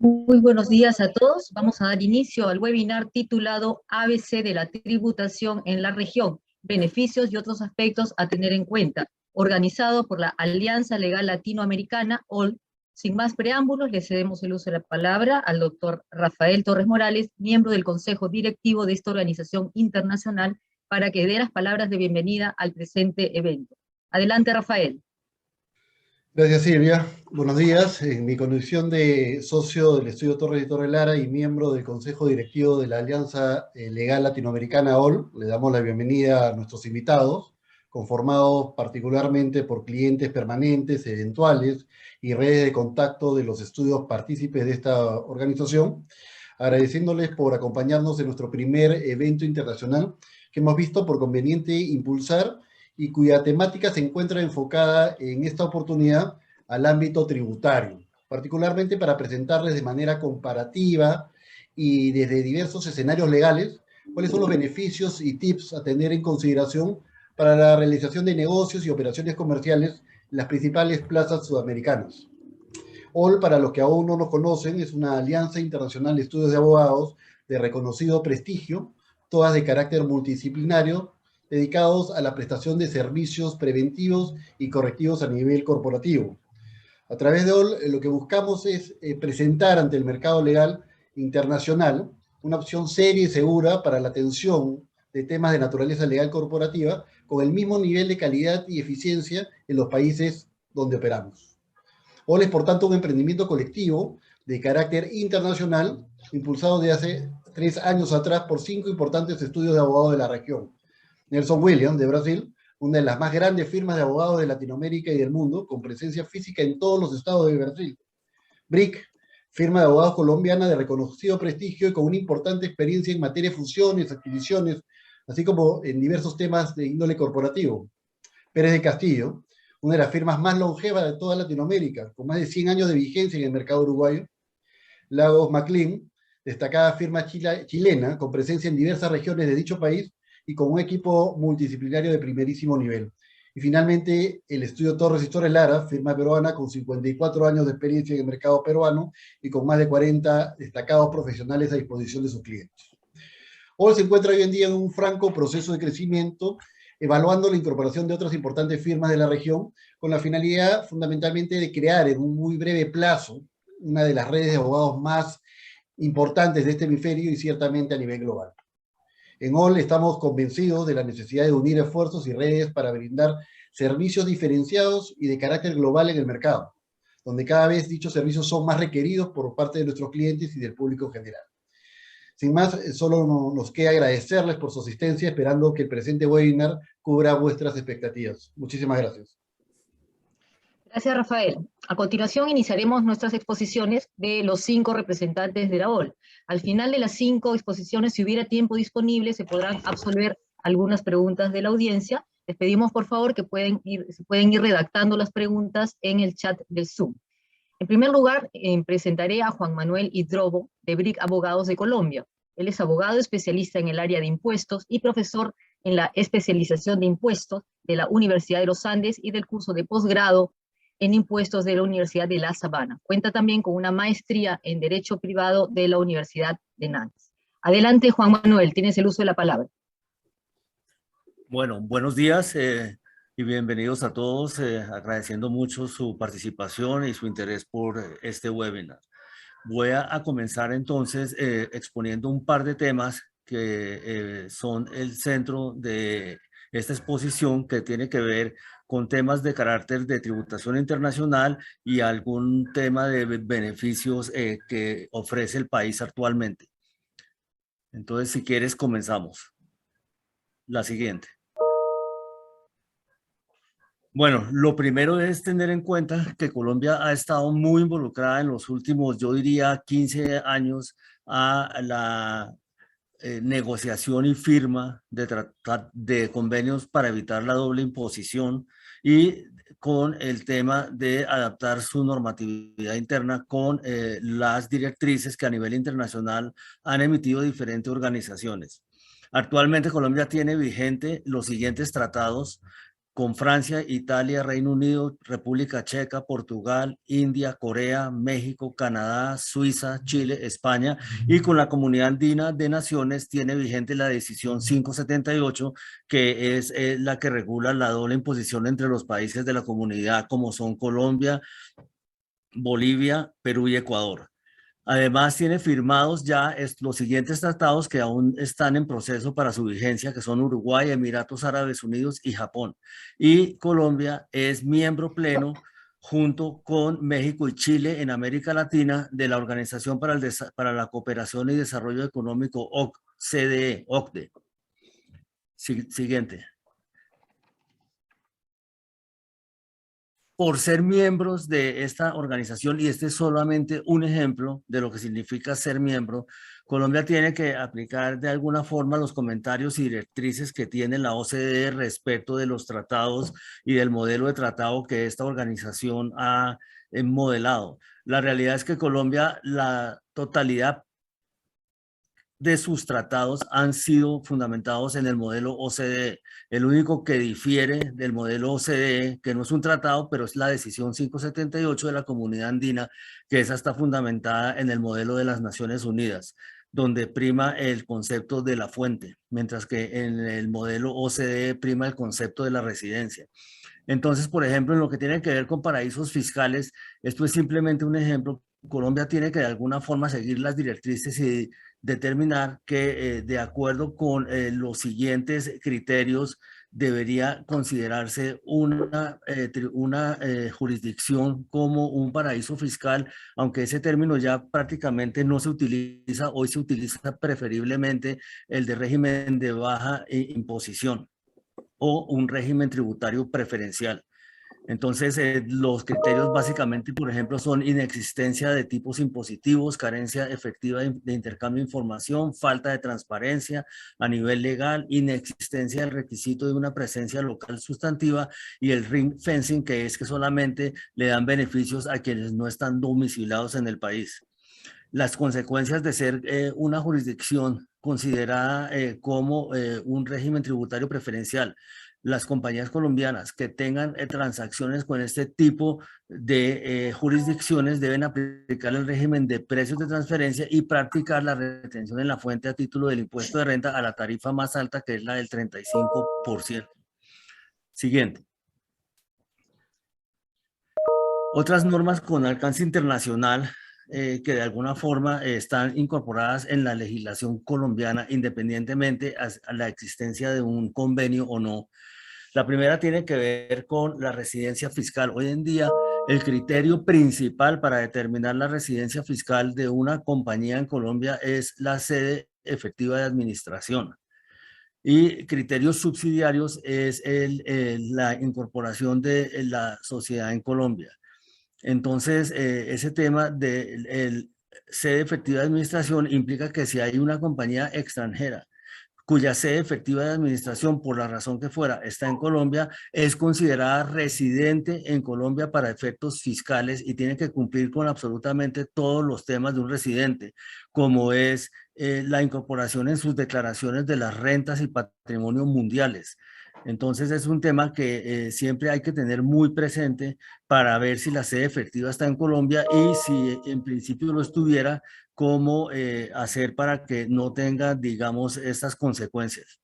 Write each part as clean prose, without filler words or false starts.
Muy buenos días a todos. Vamos a dar inicio al webinar titulado ABC de la tributación en la región, beneficios y otros aspectos a tener en cuenta, organizado por la Alianza Legal Latinoamericana, OL. Sin más preámbulos, le cedemos el uso de la palabra al doctor Rafael Torres Morales, miembro del Consejo Directivo de esta organización internacional, para que dé las palabras de bienvenida al presente evento. Adelante, Rafael. Gracias, Silvia. Buenos días. En mi condición de socio del Estudio Torres y Torres Lara y miembro del Consejo Directivo de la Alianza Legal Latinoamericana OL, le damos la bienvenida a nuestros invitados, conformados particularmente por clientes permanentes, eventuales y redes de contacto de los estudios partícipes de esta organización, agradeciéndoles por acompañarnos en nuestro primer evento internacional que hemos visto por conveniente impulsar y cuya temática se encuentra enfocada en esta oportunidad al ámbito tributario, particularmente para presentarles de manera comparativa y desde diversos escenarios legales cuáles son los beneficios y tips a tener en consideración para la realización de negocios y operaciones comerciales en las principales plazas sudamericanas. OL, para los que aún no nos conocen, es una alianza internacional de estudios de abogados de reconocido prestigio, todas de carácter multidisciplinario, dedicados a la prestación de servicios preventivos y correctivos a nivel corporativo. A través de OL, lo que buscamos es presentar ante el mercado legal internacional una opción seria y segura para la atención de temas de naturaleza legal corporativa con el mismo nivel de calidad y eficiencia en los países donde operamos. OL es, por tanto, un emprendimiento colectivo de carácter internacional, impulsado de hace 3 años atrás por 5 importantes estudios de abogados de la región. Nelson Williams, de Brasil, una de las más grandes firmas de abogados de Latinoamérica y del mundo, con presencia física en todos los estados de Brasil. BRIC, firma de abogados colombiana de reconocido prestigio y con una importante experiencia en materia de fusiones, adquisiciones, así como en diversos temas de índole corporativo. Pérez de Castillo, una de las firmas más longevas de toda Latinoamérica, con más de 100 años de vigencia en el mercado uruguayo. Lagos McLean, destacada firma chilena, con presencia en diversas regiones de dicho país, y con un equipo multidisciplinario de primerísimo nivel. Y finalmente, el Estudio Torres y Torres Lara, firma peruana con 54 años de experiencia en el mercado peruano y con más de 40 destacados profesionales a disposición de sus clientes. OL se encuentra hoy en día en un franco proceso de crecimiento, evaluando la incorporación de otras importantes firmas de la región, con la finalidad fundamentalmente de crear en un muy breve plazo una de las redes de abogados más importantes de este hemisferio y ciertamente a nivel global. En OL estamos convencidos de la necesidad de unir esfuerzos y redes para brindar servicios diferenciados y de carácter global en el mercado, donde cada vez dichos servicios son más requeridos por parte de nuestros clientes y del público en general. Sin más, solo nos queda agradecerles por su asistencia, esperando que el presente webinar cubra vuestras expectativas. Muchísimas gracias. Gracias, Rafael. A continuación iniciaremos nuestras exposiciones de los 5 representantes de la OL. Al final de las 5 exposiciones, si hubiera tiempo disponible, se podrán absolver algunas preguntas de la audiencia. Les pedimos, por favor, que se pueden ir redactando las preguntas en el chat del Zoom. En primer lugar, presentaré a Juan Manuel Hidrobo, de BRIC Abogados de Colombia. Él es abogado especialista en el área de impuestos y profesor en la especialización de impuestos de la Universidad de los Andes y del curso de posgrado en impuestos de la Universidad de La Sabana. Cuenta también con una maestría en Derecho Privado de la Universidad de Nantes. Adelante, Juan Manuel, tienes el uso de la palabra. Bueno, buenos días y bienvenidos a todos, agradeciendo mucho su participación y su interés por este webinar. Voy a comenzar entonces exponiendo un par de temas que son el centro de esta exposición, que tiene que ver con temas de carácter de tributación internacional y algún tema de beneficios que ofrece el país actualmente. Entonces, si quieres, comenzamos. La siguiente. Bueno, lo primero es tener en cuenta que Colombia ha estado muy involucrada en los últimos, yo diría, 15 años a la negociación y firma de convenios para evitar la doble imposición y con el tema de adaptar su normatividad interna con las directrices que a nivel internacional han emitido diferentes organizaciones. Actualmente Colombia tiene vigente los siguientes tratados con Francia, Italia, Reino Unido, República Checa, Portugal, India, Corea, México, Canadá, Suiza, Chile, España, y con la Comunidad Andina de Naciones tiene vigente la decisión 578, que es la que regula la doble imposición entre los países de la comunidad, como son Colombia, Bolivia, Perú y Ecuador. Además, tiene firmados ya los siguientes tratados que aún están en proceso para su vigencia, que son Uruguay, Emiratos Árabes Unidos y Japón. Y Colombia es miembro pleno, junto con México y Chile en América Latina, de la Organización para la Cooperación y Desarrollo Económico, OCDE, OCDE. Siguiente. Por ser miembros de esta organización, y este es solamente un ejemplo de lo que significa ser miembro, Colombia tiene que aplicar de alguna forma los comentarios y directrices que tiene la OCDE respecto de los tratados y del modelo de tratado que esta organización ha modelado. La realidad es que Colombia, la totalidad de sus tratados han sido fundamentados en el modelo OCDE. El único que difiere del modelo OCDE, que no es un tratado, pero es la decisión 578 de la Comunidad Andina, que esa está fundamentada en el modelo de las Naciones Unidas, donde prima el concepto de la fuente, mientras que en el modelo OCDE prima el concepto de la residencia. Entonces, por ejemplo, en lo que tiene que ver con paraísos fiscales, esto es simplemente un ejemplo. Colombia tiene que de alguna forma seguir las directrices y determinar que de acuerdo con los siguientes criterios debería considerarse una jurisdicción como un paraíso fiscal, aunque ese término ya prácticamente no se utiliza, hoy se utiliza preferiblemente el de régimen de baja imposición o un régimen tributario preferencial. Entonces, los criterios básicamente, por ejemplo, son inexistencia de tipos impositivos, carencia efectiva de intercambio de información, falta de transparencia a nivel legal, inexistencia del requisito de una presencia local sustantiva y el ring fencing, que es que solamente le dan beneficios a quienes no están domiciliados en el país. Las consecuencias de ser una jurisdicción considerada como un régimen tributario preferencial. Las compañías colombianas que tengan transacciones con este tipo de jurisdicciones deben aplicar el régimen de precios de transferencia y practicar la retención en la fuente a título del impuesto de renta a la tarifa más alta, que es la del 35%. Siguiente. Otras normas con alcance internacional que de alguna forma están incorporadas en la legislación colombiana independientemente a la existencia de un convenio o no. La primera tiene que ver con la residencia fiscal. Hoy en día, el criterio principal para determinar la residencia fiscal de una compañía en Colombia es la sede efectiva de administración. Y criterios subsidiarios es la incorporación de la sociedad en Colombia. Entonces, ese tema de sede efectiva de administración implica que si hay una compañía extranjera cuya sede efectiva de administración, por la razón que fuera, está en Colombia, es considerada residente en Colombia para efectos fiscales y tiene que cumplir con absolutamente todos los temas de un residente, como es la incorporación en sus declaraciones de las rentas y patrimonio mundiales. Entonces es un tema que siempre hay que tener muy presente para ver si la sede efectiva está en Colombia y si en principio lo estuviera, cómo hacer para que no tenga, digamos, estas consecuencias.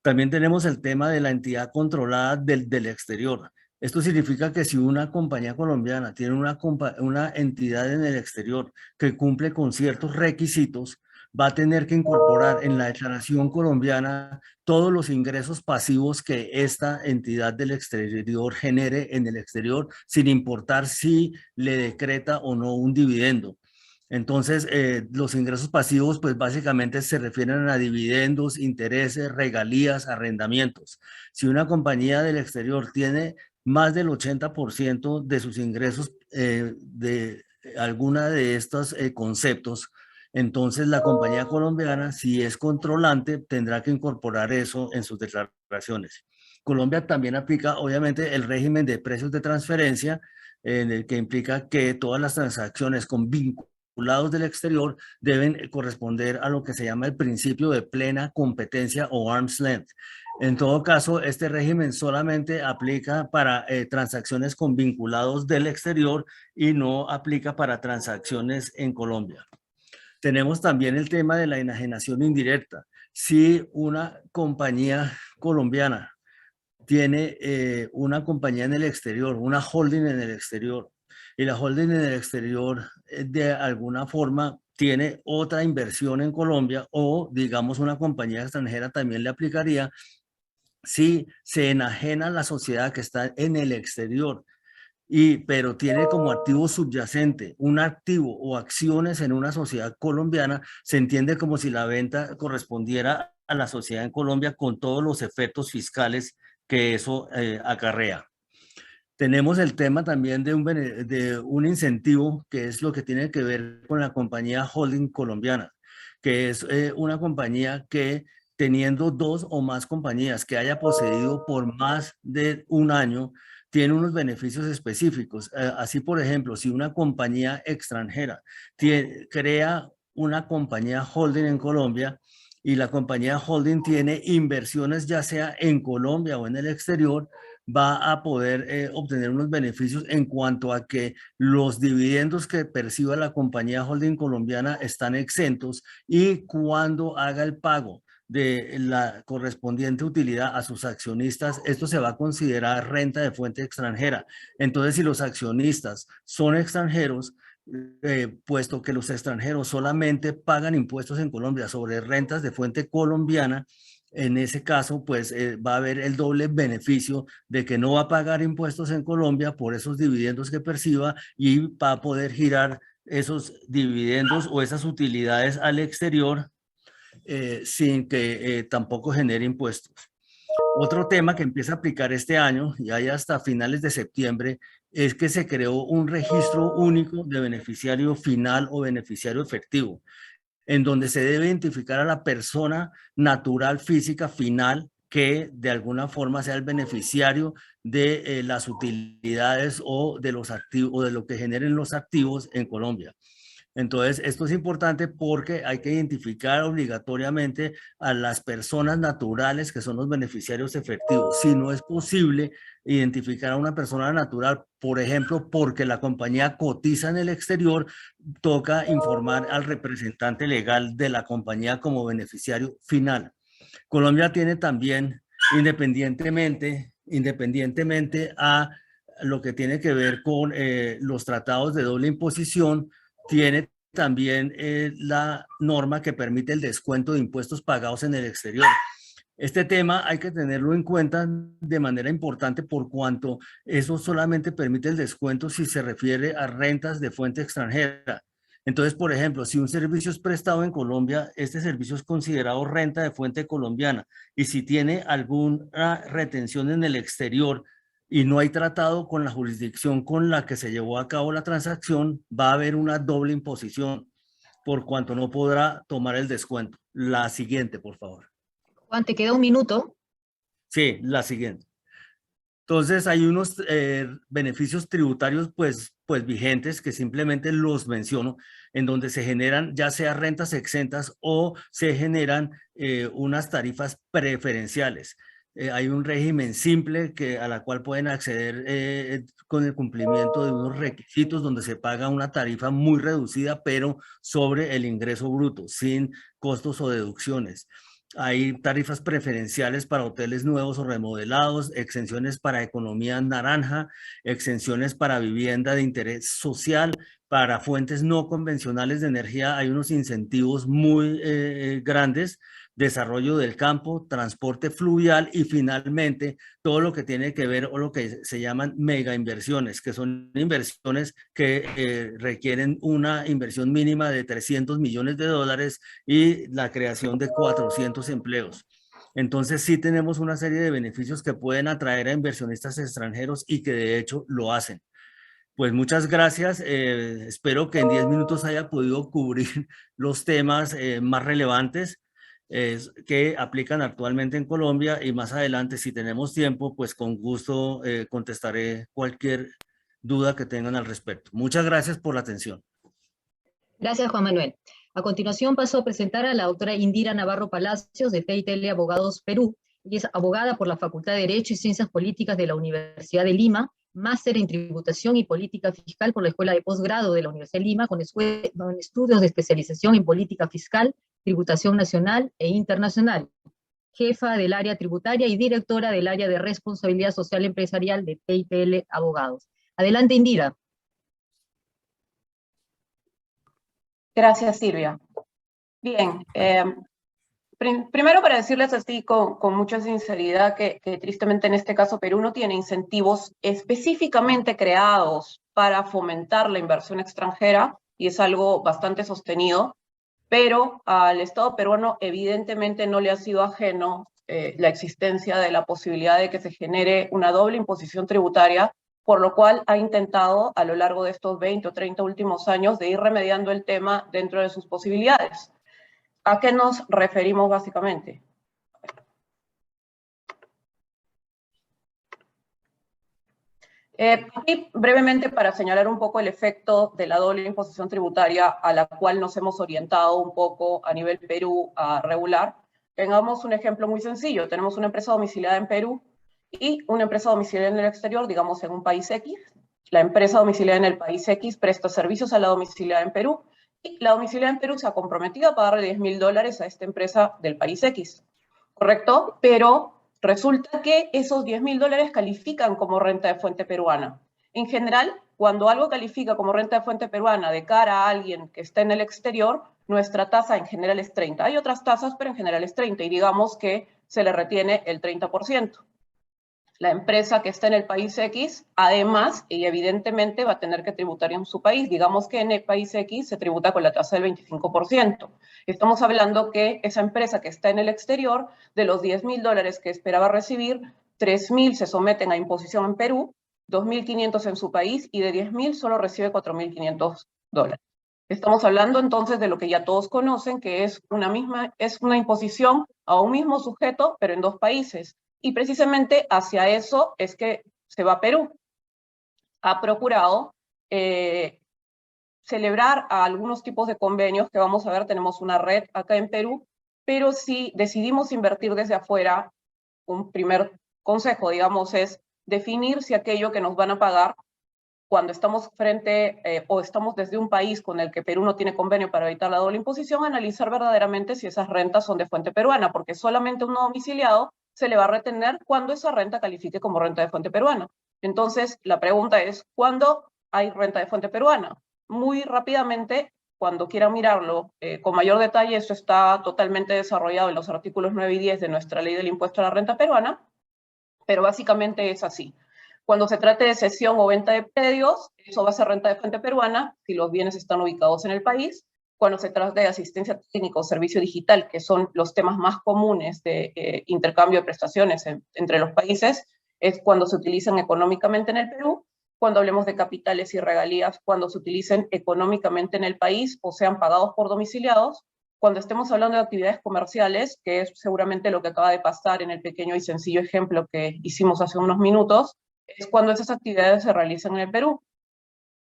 También tenemos el tema de la entidad controlada del exterior. Esto significa que si una compañía colombiana tiene una entidad en el exterior que cumple con ciertos requisitos, va a tener que incorporar en la declaración colombiana todos los ingresos pasivos que esta entidad del exterior genere en el exterior, sin importar si le decreta o no un dividendo. Entonces, los ingresos pasivos, pues básicamente se refieren a dividendos, intereses, regalías, arrendamientos. Si una compañía del exterior tiene más del 80% de sus ingresos de alguna de estos conceptos, entonces la compañía colombiana, si es controlante, tendrá que incorporar eso en sus declaraciones. Colombia también aplica, obviamente, el régimen de precios de transferencia, en el que implica que todas las transacciones con vinculados del exterior deben corresponder a lo que se llama el principio de plena competencia o arm's length. En todo caso, este régimen solamente aplica para transacciones con vinculados del exterior y no aplica para transacciones en Colombia. Tenemos también el tema de la enajenación indirecta. Si una compañía colombiana tiene una compañía en el exterior, una holding en el exterior, y la holding en el exterior de alguna forma tiene otra inversión en Colombia, o digamos una compañía extranjera también le aplicaría si se enajena la sociedad que está en el exterior, pero tiene como activo subyacente un activo o acciones en una sociedad colombiana, se entiende como si la venta correspondiera a la sociedad en Colombia con todos los efectos fiscales que eso acarrea. Tenemos el tema también de un incentivo, que es lo que tiene que ver con la compañía holding colombiana, que es una compañía que, teniendo 2 o más compañías que haya poseído por más de un año, tiene unos beneficios específicos. Así, por ejemplo, si una compañía extranjera crea una compañía holding en Colombia y la compañía holding tiene inversiones ya sea en Colombia o en el exterior, va a poder obtener unos beneficios en cuanto a que los dividendos que perciba la compañía holding colombiana están exentos, y cuando haga el pago de la correspondiente utilidad a sus accionistas, esto se va a considerar renta de fuente extranjera. Entonces, si los accionistas son extranjeros, puesto que los extranjeros solamente pagan impuestos en Colombia sobre rentas de fuente colombiana, en ese caso, pues va a haber el doble beneficio de que no va a pagar impuestos en Colombia por esos dividendos que perciba, y va a poder girar esos dividendos o esas utilidades al exterior sin que tampoco genere impuestos. Otro tema que empieza a aplicar este año y hay hasta finales de septiembre es que se creó un registro único de beneficiario final o beneficiario efectivo, en donde se debe identificar a la persona natural física final que de alguna forma sea el beneficiario de las utilidades o de los activos o de lo que generen los activos en Colombia. Entonces, esto es importante porque hay que identificar obligatoriamente a las personas naturales que son los beneficiarios efectivos. Si no es posible identificar a una persona natural, por ejemplo, porque la compañía cotiza en el exterior, toca informar al representante legal de la compañía como beneficiario final. Colombia tiene también, independientemente a lo que tiene que ver con los tratados de doble imposición, tiene también la norma que permite el descuento de impuestos pagados en el exterior. Este tema hay que tenerlo en cuenta de manera importante, por cuanto eso solamente permite el descuento si se refiere a rentas de fuente extranjera. Entonces, por ejemplo, si un servicio es prestado en Colombia, este servicio es considerado renta de fuente colombiana, y si tiene alguna retención en el exterior y no hay tratado con la jurisdicción con la que se llevó a cabo la transacción, va a haber una doble imposición, por cuanto no podrá tomar el descuento. La siguiente, por favor. Juan, te queda un minuto. Sí, la siguiente. Entonces hay unos beneficios tributarios pues vigentes, que simplemente los menciono, en donde se generan ya sea rentas exentas o se generan unas tarifas preferenciales. Hay un régimen simple a la cual pueden acceder con el cumplimiento de unos requisitos, donde se paga una tarifa muy reducida, pero sobre el ingreso bruto, sin costos o deducciones. Hay tarifas preferenciales para hoteles nuevos o remodelados, exenciones para economía naranja, exenciones para vivienda de interés social, para fuentes no convencionales de energía. Hay unos incentivos muy grandes: desarrollo del campo, transporte fluvial y finalmente todo lo que tiene que ver o lo que se llaman mega inversiones, que son inversiones que requieren una inversión mínima de $300 millones y la creación de 400 empleos. Entonces sí tenemos una serie de beneficios que pueden atraer a inversionistas extranjeros y que de hecho lo hacen. Pues muchas gracias. Espero que en 10 minutos haya podido cubrir los temas más relevantes que aplican actualmente en Colombia, y más adelante, si tenemos tiempo, pues con gusto contestaré cualquier duda que tengan al respecto. Muchas gracias por la atención. Gracias, Juan Manuel. A continuación paso a presentar a la doctora Indira Navarro Palacios, de TITL Abogados Perú, y es abogada por la Facultad de Derecho y Ciencias Políticas de la Universidad de Lima, máster en Tributación y Política Fiscal por la Escuela de Posgrado de la Universidad de Lima, con estudios de especialización en Política Fiscal, Tributación Nacional e Internacional, jefa del área tributaria y directora del área de responsabilidad social empresarial de TIPL Abogados. Adelante, Indira. Gracias, Silvia. Bien, primero para decirles así con mucha sinceridad que tristemente en este caso Perú no tiene incentivos específicamente creados para fomentar la inversión extranjera, y es algo bastante sostenido, pero al Estado peruano evidentemente no le ha sido ajeno la existencia de la posibilidad de que se genere una doble imposición tributaria, por lo cual ha intentado a lo largo de estos 20 o 30 últimos años de ir remediando el tema dentro de sus posibilidades. ¿A qué nos referimos básicamente? Aquí brevemente para señalar un poco el efecto de la doble imposición tributaria a la cual nos hemos orientado un poco a nivel Perú a regular. Tengamos un ejemplo muy sencillo. Tenemos una empresa domiciliada en Perú y una empresa domiciliada en el exterior, digamos en un país X. La empresa domiciliada en el país X presta servicios a la domiciliada en Perú y la domiciliada en Perú se ha comprometido a pagarle $10.000 a esta empresa del país X, ¿correcto? Pero resulta que esos $10.000 califican como renta de fuente peruana. En general, cuando algo califica como renta de fuente peruana de cara a alguien que está en el exterior, nuestra tasa en general es 30. Hay otras tasas, pero en general es 30, y digamos que se le retiene el 30%. La empresa que está en el país X, además, y evidentemente va a tener que tributar en su país. Digamos que en el país X se tributa con la tasa del 25%. Estamos hablando que esa empresa que está en el exterior, de los $10.000 que esperaba recibir, 3.000 se someten a imposición en Perú, 2.500 en su país, y de 10.000 solo recibe $4.500. Estamos hablando entonces de lo que ya todos conocen, que es una imposición a un mismo sujeto, pero en dos países. Y precisamente hacia eso es que se va Perú. Ha procurado celebrar a algunos tipos de convenios que vamos a ver, tenemos una red acá en Perú, pero si decidimos invertir desde afuera, un primer consejo, digamos, es definir si aquello que nos van a pagar cuando estamos o estamos desde un país con el que Perú no tiene convenio para evitar la doble imposición, analizar verdaderamente si esas rentas son de fuente peruana, porque solamente un no domiciliado se le va a retener cuando esa renta califique como renta de fuente peruana. Entonces, la pregunta es, ¿cuándo hay renta de fuente peruana? Muy rápidamente, cuando quieran mirarlo con mayor detalle, eso está totalmente desarrollado en los artículos 9 y 10 de nuestra ley del impuesto a la renta peruana, pero básicamente es así. Cuando se trate de cesión o venta de predios, eso va a ser renta de fuente peruana si los bienes están ubicados en el país. Cuando se trata de asistencia técnica o servicio digital, que son los temas más comunes de intercambio de prestaciones entre los países, es cuando se utilizan económicamente en el Perú. Cuando hablemos de capitales y regalías, cuando se utilicen económicamente en el país o sean pagados por domiciliados. Cuando estemos hablando de actividades comerciales, que es seguramente lo que acaba de pasar en el pequeño y sencillo ejemplo que hicimos hace unos minutos, es cuando esas actividades se realizan en el Perú.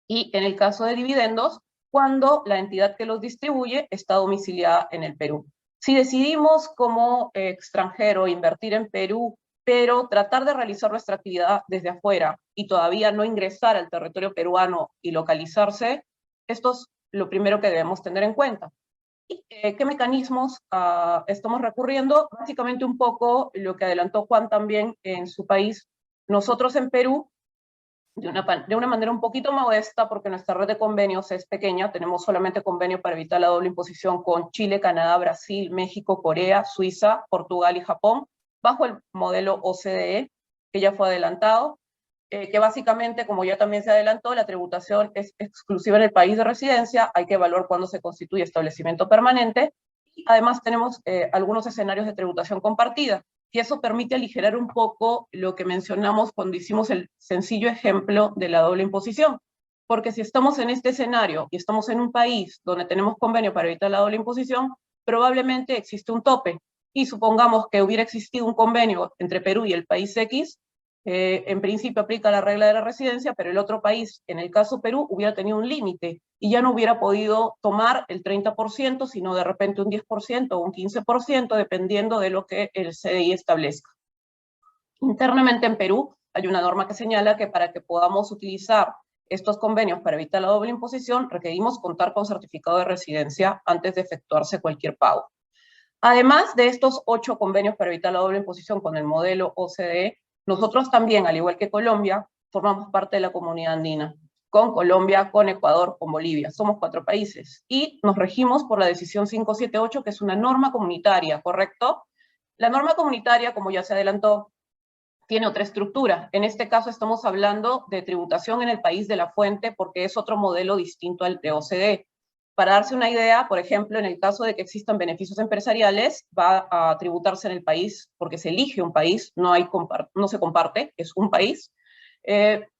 Y en el caso de dividendos, cuando la entidad que los distribuye está domiciliada en el Perú. Si decidimos como extranjero invertir en Perú, pero tratar de realizar nuestra actividad desde afuera y todavía no ingresar al territorio peruano y localizarse, esto es lo primero que debemos tener en cuenta. ¿Y qué mecanismos estamos recurriendo? Básicamente un poco lo que adelantó Juan también en su país. Nosotros en Perú, de una manera un poquito modesta, porque nuestra red de convenios es pequeña, tenemos solamente convenio para evitar la doble imposición con Chile, Canadá, Brasil, México, Corea, Suiza, Portugal y Japón, bajo el modelo OCDE, que ya fue adelantado, que básicamente, como ya también se adelantó, la tributación es exclusiva en el país de residencia, hay que evaluar cuándo se constituye establecimiento permanente, y además tenemos algunos escenarios de tributación compartida, y eso permite aligerar un poco lo que mencionamos cuando hicimos el sencillo ejemplo de la doble imposición. Porque si estamos en este escenario y estamos en un país donde tenemos convenio para evitar la doble imposición, probablemente existe un tope. Y supongamos que hubiera existido un convenio entre Perú y el país X, en principio aplica la regla de la residencia, pero el otro país, en el caso Perú, hubiera tenido un límite y ya no hubiera podido tomar el 30%, sino de repente un 10% o un 15%, dependiendo de lo que el CDI establezca. Internamente en Perú hay una norma que señala que para que podamos utilizar estos convenios para evitar la doble imposición, requerimos contar con certificado de residencia antes de efectuarse cualquier pago. Además de estos 8 convenios para evitar la doble imposición con el modelo OCDE, nosotros también, al igual que Colombia, formamos parte de la comunidad andina, con Colombia, con Ecuador, con Bolivia. Somos 4 países y nos regimos por la decisión 578, que es una norma comunitaria, ¿correcto? La norma comunitaria, como ya se adelantó, tiene otra estructura. En este caso estamos hablando de tributación en el país de la fuente porque es otro modelo distinto al de OCDE. Para darse una idea, por ejemplo, en el caso de que existan beneficios empresariales, va a tributarse en el país porque se elige un país, no se comparte, es un país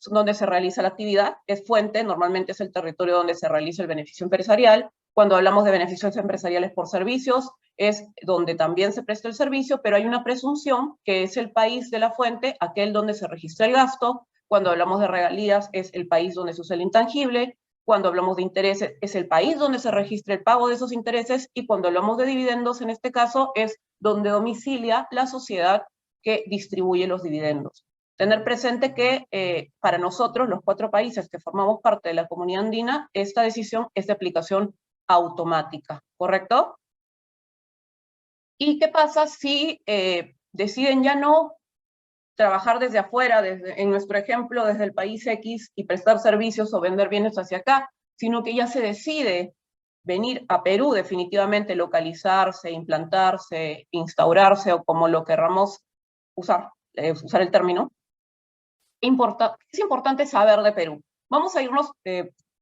donde se realiza la actividad, es fuente, normalmente es el territorio donde se realiza el beneficio empresarial. Cuando hablamos de beneficios empresariales por servicios, es donde también se presta el servicio, pero hay una presunción que es el país de la fuente, aquel donde se registra el gasto. Cuando hablamos de regalías, es el país donde se usa el intangible. Cuando hablamos de intereses, es el país donde se registra el pago de esos intereses. Y cuando hablamos de dividendos, en este caso, es donde domicilia la sociedad que distribuye los dividendos. Tener presente que para nosotros, los 4 países que formamos parte de la comunidad andina, esta decisión es de aplicación automática, ¿correcto? ¿Y qué pasa si deciden ya no trabajar desde afuera, en nuestro ejemplo, desde el país X, y prestar servicios o vender bienes hacia acá, sino que ya se decide venir a Perú definitivamente, localizarse, implantarse, instaurarse, o como lo querramos usar el término? Es importante saber de Perú. Vamos a irnos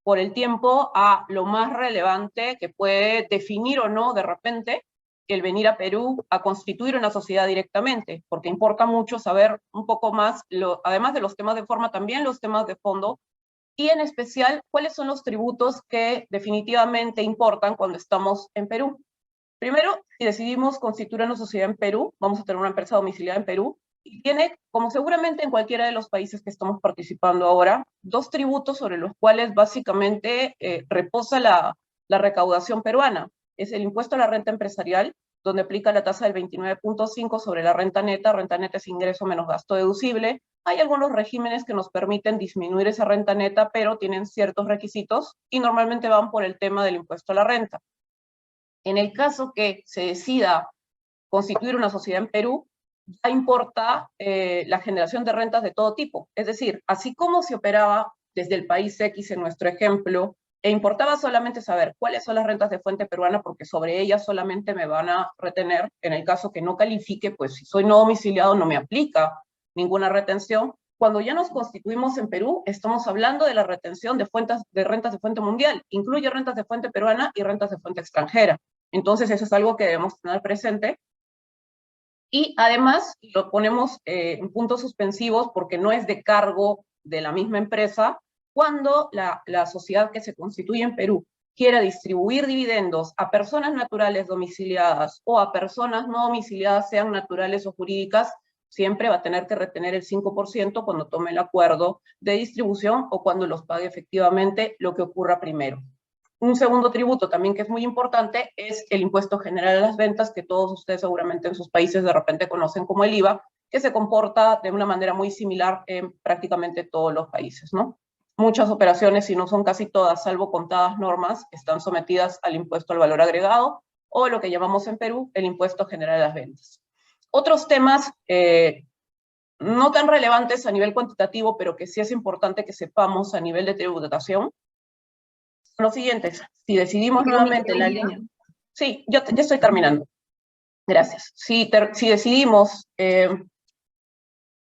por el tiempo a lo más relevante que puede definir o no de repente el venir a Perú a constituir una sociedad directamente, porque importa mucho saber un poco más, además de los temas de forma, también los temas de fondo, y en especial cuáles son los tributos que definitivamente importan cuando estamos en Perú. Primero, si decidimos constituir una sociedad en Perú, vamos a tener una empresa domiciliada en Perú, y tiene, como seguramente en cualquiera de los países que estamos participando ahora, 2 tributos sobre los cuales básicamente reposa la recaudación peruana. Es el impuesto a la renta empresarial, donde aplica la tasa del 29.5 sobre la renta neta. Renta neta es ingreso menos gasto deducible. Hay algunos regímenes que nos permiten disminuir esa renta neta, pero tienen ciertos requisitos y normalmente van por el tema del impuesto a la renta. En el caso que se decida constituir una sociedad en Perú, ya importa la generación de rentas de todo tipo. Es decir, así como se operaba desde el país X en nuestro ejemplo, e importaba solamente saber cuáles son las rentas de fuente peruana, porque sobre ellas solamente me van a retener, en el caso que no califique, pues si soy no domiciliado no me aplica ninguna retención. Cuando ya nos constituimos en Perú, estamos hablando de la retención de rentas de fuente mundial, incluye rentas de fuente peruana y rentas de fuente extranjera. Entonces eso es algo que debemos tener presente. Y además lo ponemos en puntos suspensivos porque no es de cargo de la misma empresa. Cuando la sociedad que se constituye en Perú quiera distribuir dividendos a personas naturales domiciliadas o a personas no domiciliadas, sean naturales o jurídicas, siempre va a tener que retener el 5% cuando tome el acuerdo de distribución o cuando los pague efectivamente, lo que ocurra primero. Un segundo tributo también que es muy importante es el impuesto general a las ventas, que todos ustedes seguramente en sus países de repente conocen como el IVA, que se comporta de una manera muy similar en prácticamente todos los países, ¿no? Muchas operaciones, si no son casi todas, salvo contadas normas, están sometidas al impuesto al valor agregado, o lo que llamamos en Perú el impuesto general a las ventas. Otros temas no tan relevantes a nivel cuantitativo, pero que sí es importante que sepamos a nivel de tributación, son los siguientes. Si decidimos nuevamente la línea... Sí, ya estoy terminando. Gracias. Si decidimos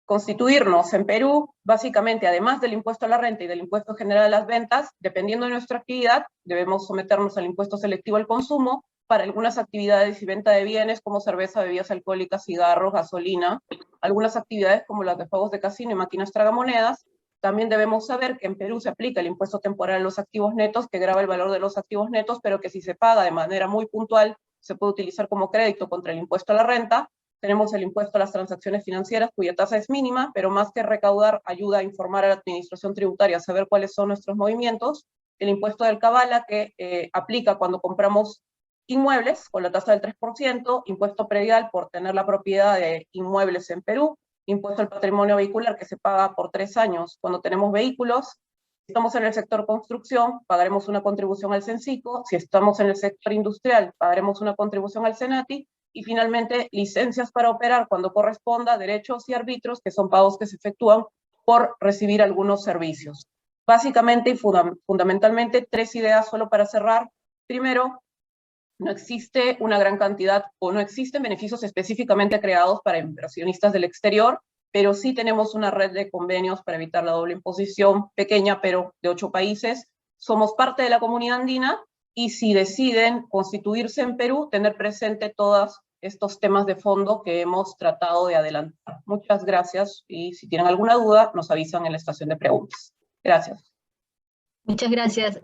constituirnos en Perú, básicamente, además del impuesto a la renta y del impuesto general a las ventas, dependiendo de nuestra actividad, debemos someternos al impuesto selectivo al consumo para algunas actividades y venta de bienes como cerveza, bebidas alcohólicas, cigarros, gasolina, algunas actividades como las de juegos de casino y máquinas tragamonedas. También debemos saber que en Perú se aplica el impuesto temporal a los activos netos, que grava el valor de los activos netos, pero que si se paga de manera muy puntual, se puede utilizar como crédito contra el impuesto a la renta. tenemos el impuesto a las transacciones financieras, cuya tasa es mínima, pero más que recaudar, ayuda a informar a la administración tributaria, a saber cuáles son nuestros movimientos. El impuesto del cabala, que aplica cuando compramos inmuebles, con la tasa del 3%, impuesto predial por tener la propiedad de inmuebles en Perú, impuesto al patrimonio vehicular, que se paga por 3 años cuando tenemos vehículos. Si estamos en el sector construcción, pagaremos una contribución al CENCICO. Si estamos en el sector industrial, pagaremos una contribución al SENATI. Y finalmente, licencias para operar cuando corresponda, derechos y árbitros, que son pagos que se efectúan por recibir algunos servicios. Básicamente y fundamentalmente, 3 ideas solo para cerrar. Primero, no existe una gran cantidad o no existen beneficios específicamente creados para inversionistas del exterior, pero sí tenemos una red de convenios para evitar la doble imposición, pequeña, pero de 8 países. Somos parte de la comunidad andina y si deciden constituirse en Perú, tener presente todos estos temas de fondo que hemos tratado de adelantar. Muchas gracias y si tienen alguna duda, nos avisan en la estación de preguntas. Gracias. Muchas gracias,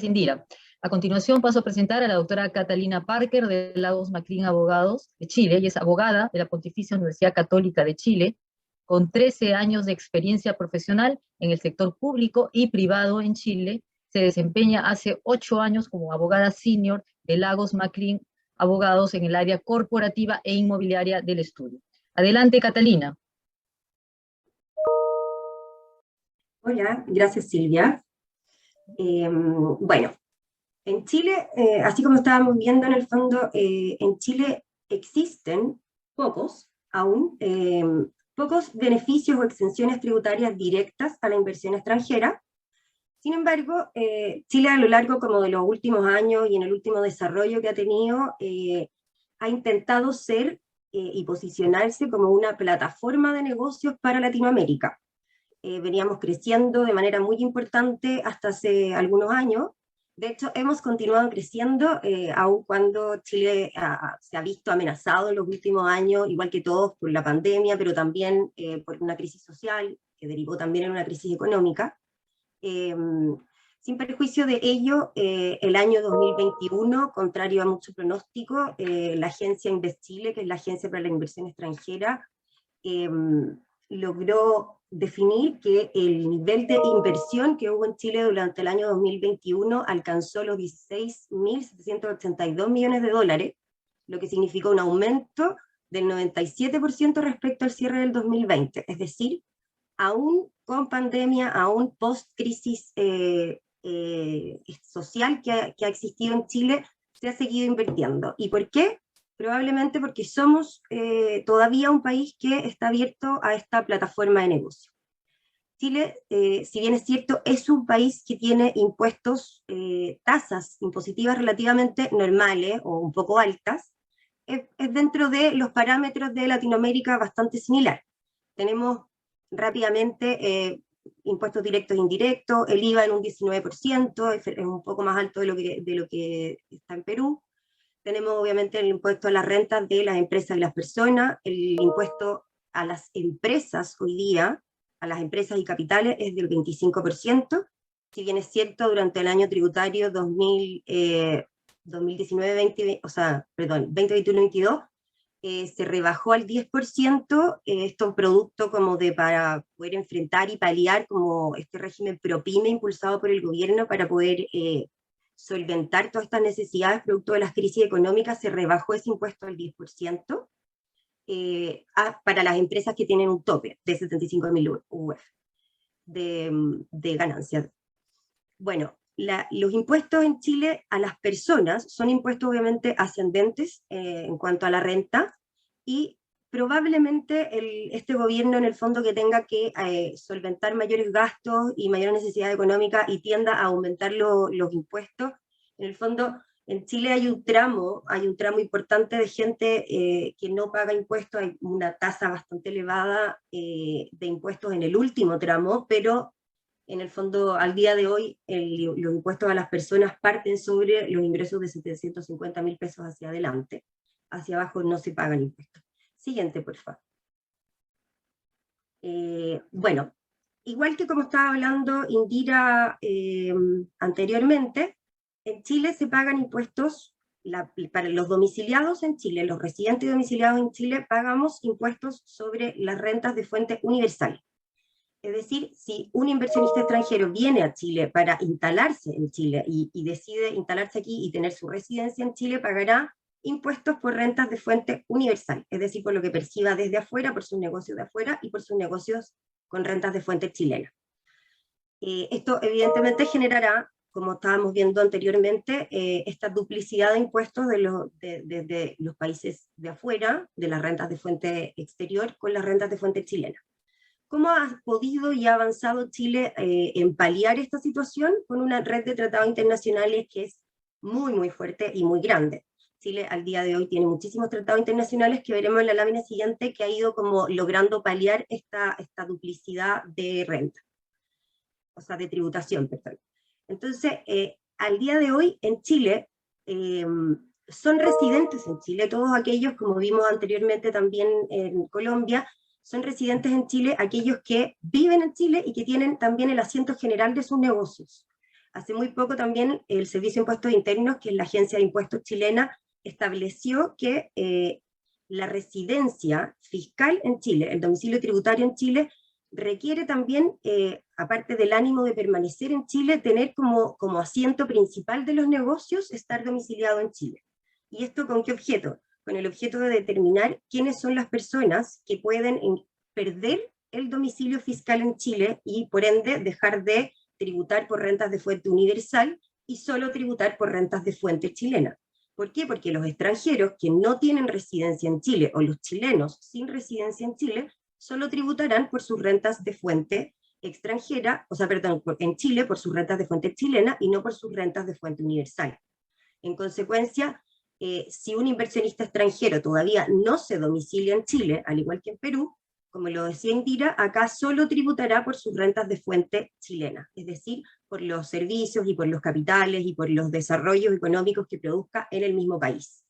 Indira. A continuación paso a presentar a la doctora Catalina Parker de Lagos McLean Abogados de Chile. Ella es abogada de la Pontificia Universidad Católica de Chile, con 13 años de experiencia profesional en el sector público y privado en Chile. Se desempeña hace 8 años como abogada senior de Lagos McLean Abogados en el área corporativa e inmobiliaria del estudio. Adelante, Catalina. Hola, gracias Silvia. Bueno, en Chile, así como estábamos viendo en el fondo, en Chile existen pocos beneficios o exenciones tributarias directas a la inversión extranjera. Sin embargo, Chile a lo largo como de los últimos años y en el último desarrollo que ha tenido, ha intentado ser y posicionarse como una plataforma de negocios para Latinoamérica. Veníamos creciendo de manera muy importante hasta hace algunos años. De hecho, hemos continuado creciendo, aun cuando Chile se ha visto amenazado en los últimos años, igual que todos, por la pandemia, pero también por una crisis social, que derivó también en una crisis económica. Sin perjuicio de ello, el año 2021, contrario a mucho pronóstico, la agencia InvestChile, que es la agencia para la inversión extranjera, logró definir que el nivel de inversión que hubo en Chile durante el año 2021 alcanzó los 16.782 millones de dólares, lo que significó un aumento del 97% respecto al cierre del 2020. Es decir, aún con pandemia, aún post-crisis social que ha existido en Chile, se ha seguido invirtiendo. ¿Y por qué? Probablemente porque somos todavía un país que está abierto a esta plataforma de negocio. Chile, si bien es cierto, es un país que tiene impuestos, tasas impositivas relativamente normales o un poco altas, es dentro de los parámetros de Latinoamérica bastante similar. Tenemos rápidamente impuestos directos e indirectos, el IVA en un 19%, es un poco más alto de lo que está en Perú. Tenemos obviamente el impuesto a las rentas de las empresas y las personas, el impuesto a las empresas hoy día, a las empresas y capitales es del 25%, si bien es cierto durante el año tributario 2021-22, se rebajó al 10%, esto es un producto como para poder enfrentar y paliar como este régimen ProPyme impulsado por el gobierno para poder solventar todas estas necesidades producto de las crisis económicas. Se rebajó ese impuesto al 10% para las empresas que tienen un tope de 75.000 UF de ganancias. Bueno, los impuestos en Chile a las personas son impuestos obviamente ascendentes en cuanto a la renta, y probablemente este gobierno en el fondo que tenga que solventar mayores gastos y mayor necesidad económica y tienda a aumentar los impuestos. En el fondo en Chile hay un tramo importante de gente que no paga impuestos, hay una tasa bastante elevada de impuestos en el último tramo, pero en el fondo, al día de hoy, los impuestos a las personas parten sobre los ingresos de 750.000 pesos hacia adelante. Hacia abajo no se pagan impuestos. Siguiente, por favor. Bueno, igual que como estaba hablando Indira anteriormente, en Chile se pagan impuestos para los domiciliados en Chile, los residentes domiciliados en Chile, pagamos impuestos sobre las rentas de fuente universal. Es decir, si un inversionista extranjero viene a Chile para instalarse en Chile y decide instalarse aquí y tener su residencia en Chile, pagará impuestos por rentas de fuente universal, es decir, por lo que perciba desde afuera, por sus negocios de afuera y por sus negocios con rentas de fuente chilena. Esto evidentemente generará, como estábamos viendo anteriormente, esta duplicidad de impuestos de los países de afuera, de las rentas de fuente exterior, con las rentas de fuente chilena. ¿Cómo ha podido y ha avanzado Chile en paliar esta situación? Con una red de tratados internacionales que es muy, muy fuerte y muy grande. Chile al día de hoy tiene muchísimos tratados internacionales que veremos en la lámina siguiente, que ha ido como logrando paliar esta duplicidad de renta, o sea, de tributación, perdón. Entonces, al día de hoy en Chile, son residentes en Chile, todos aquellos, como vimos anteriormente también en Colombia, son residentes en Chile aquellos que viven en Chile y que tienen también el asiento general de sus negocios. Hace muy poco también el Servicio de Impuestos Internos, que es la agencia de impuestos chilena, estableció que la residencia fiscal en Chile, el domicilio tributario en Chile, requiere también, aparte del ánimo de permanecer en Chile, tener como asiento principal de los negocios estar domiciliado en Chile. ¿Y esto con qué objeto? Con el objeto de determinar quiénes son las personas que pueden perder el domicilio fiscal en Chile y por ende dejar de tributar por rentas de fuente universal y solo tributar por rentas de fuente chilena. ¿Por qué? Porque los extranjeros que no tienen residencia en Chile o los chilenos sin residencia en Chile solo tributarán por sus rentas de fuente extranjera, o sea, perdón, en Chile por sus rentas de fuente chilena y no por sus rentas de fuente universal. En consecuencia, si un inversionista extranjero todavía no se domicilia en Chile, al igual que en Perú, como lo decía Indira, acá solo tributará por sus rentas de fuente chilena, es decir, por los servicios y por los capitales y por los desarrollos económicos que produzca en el mismo país.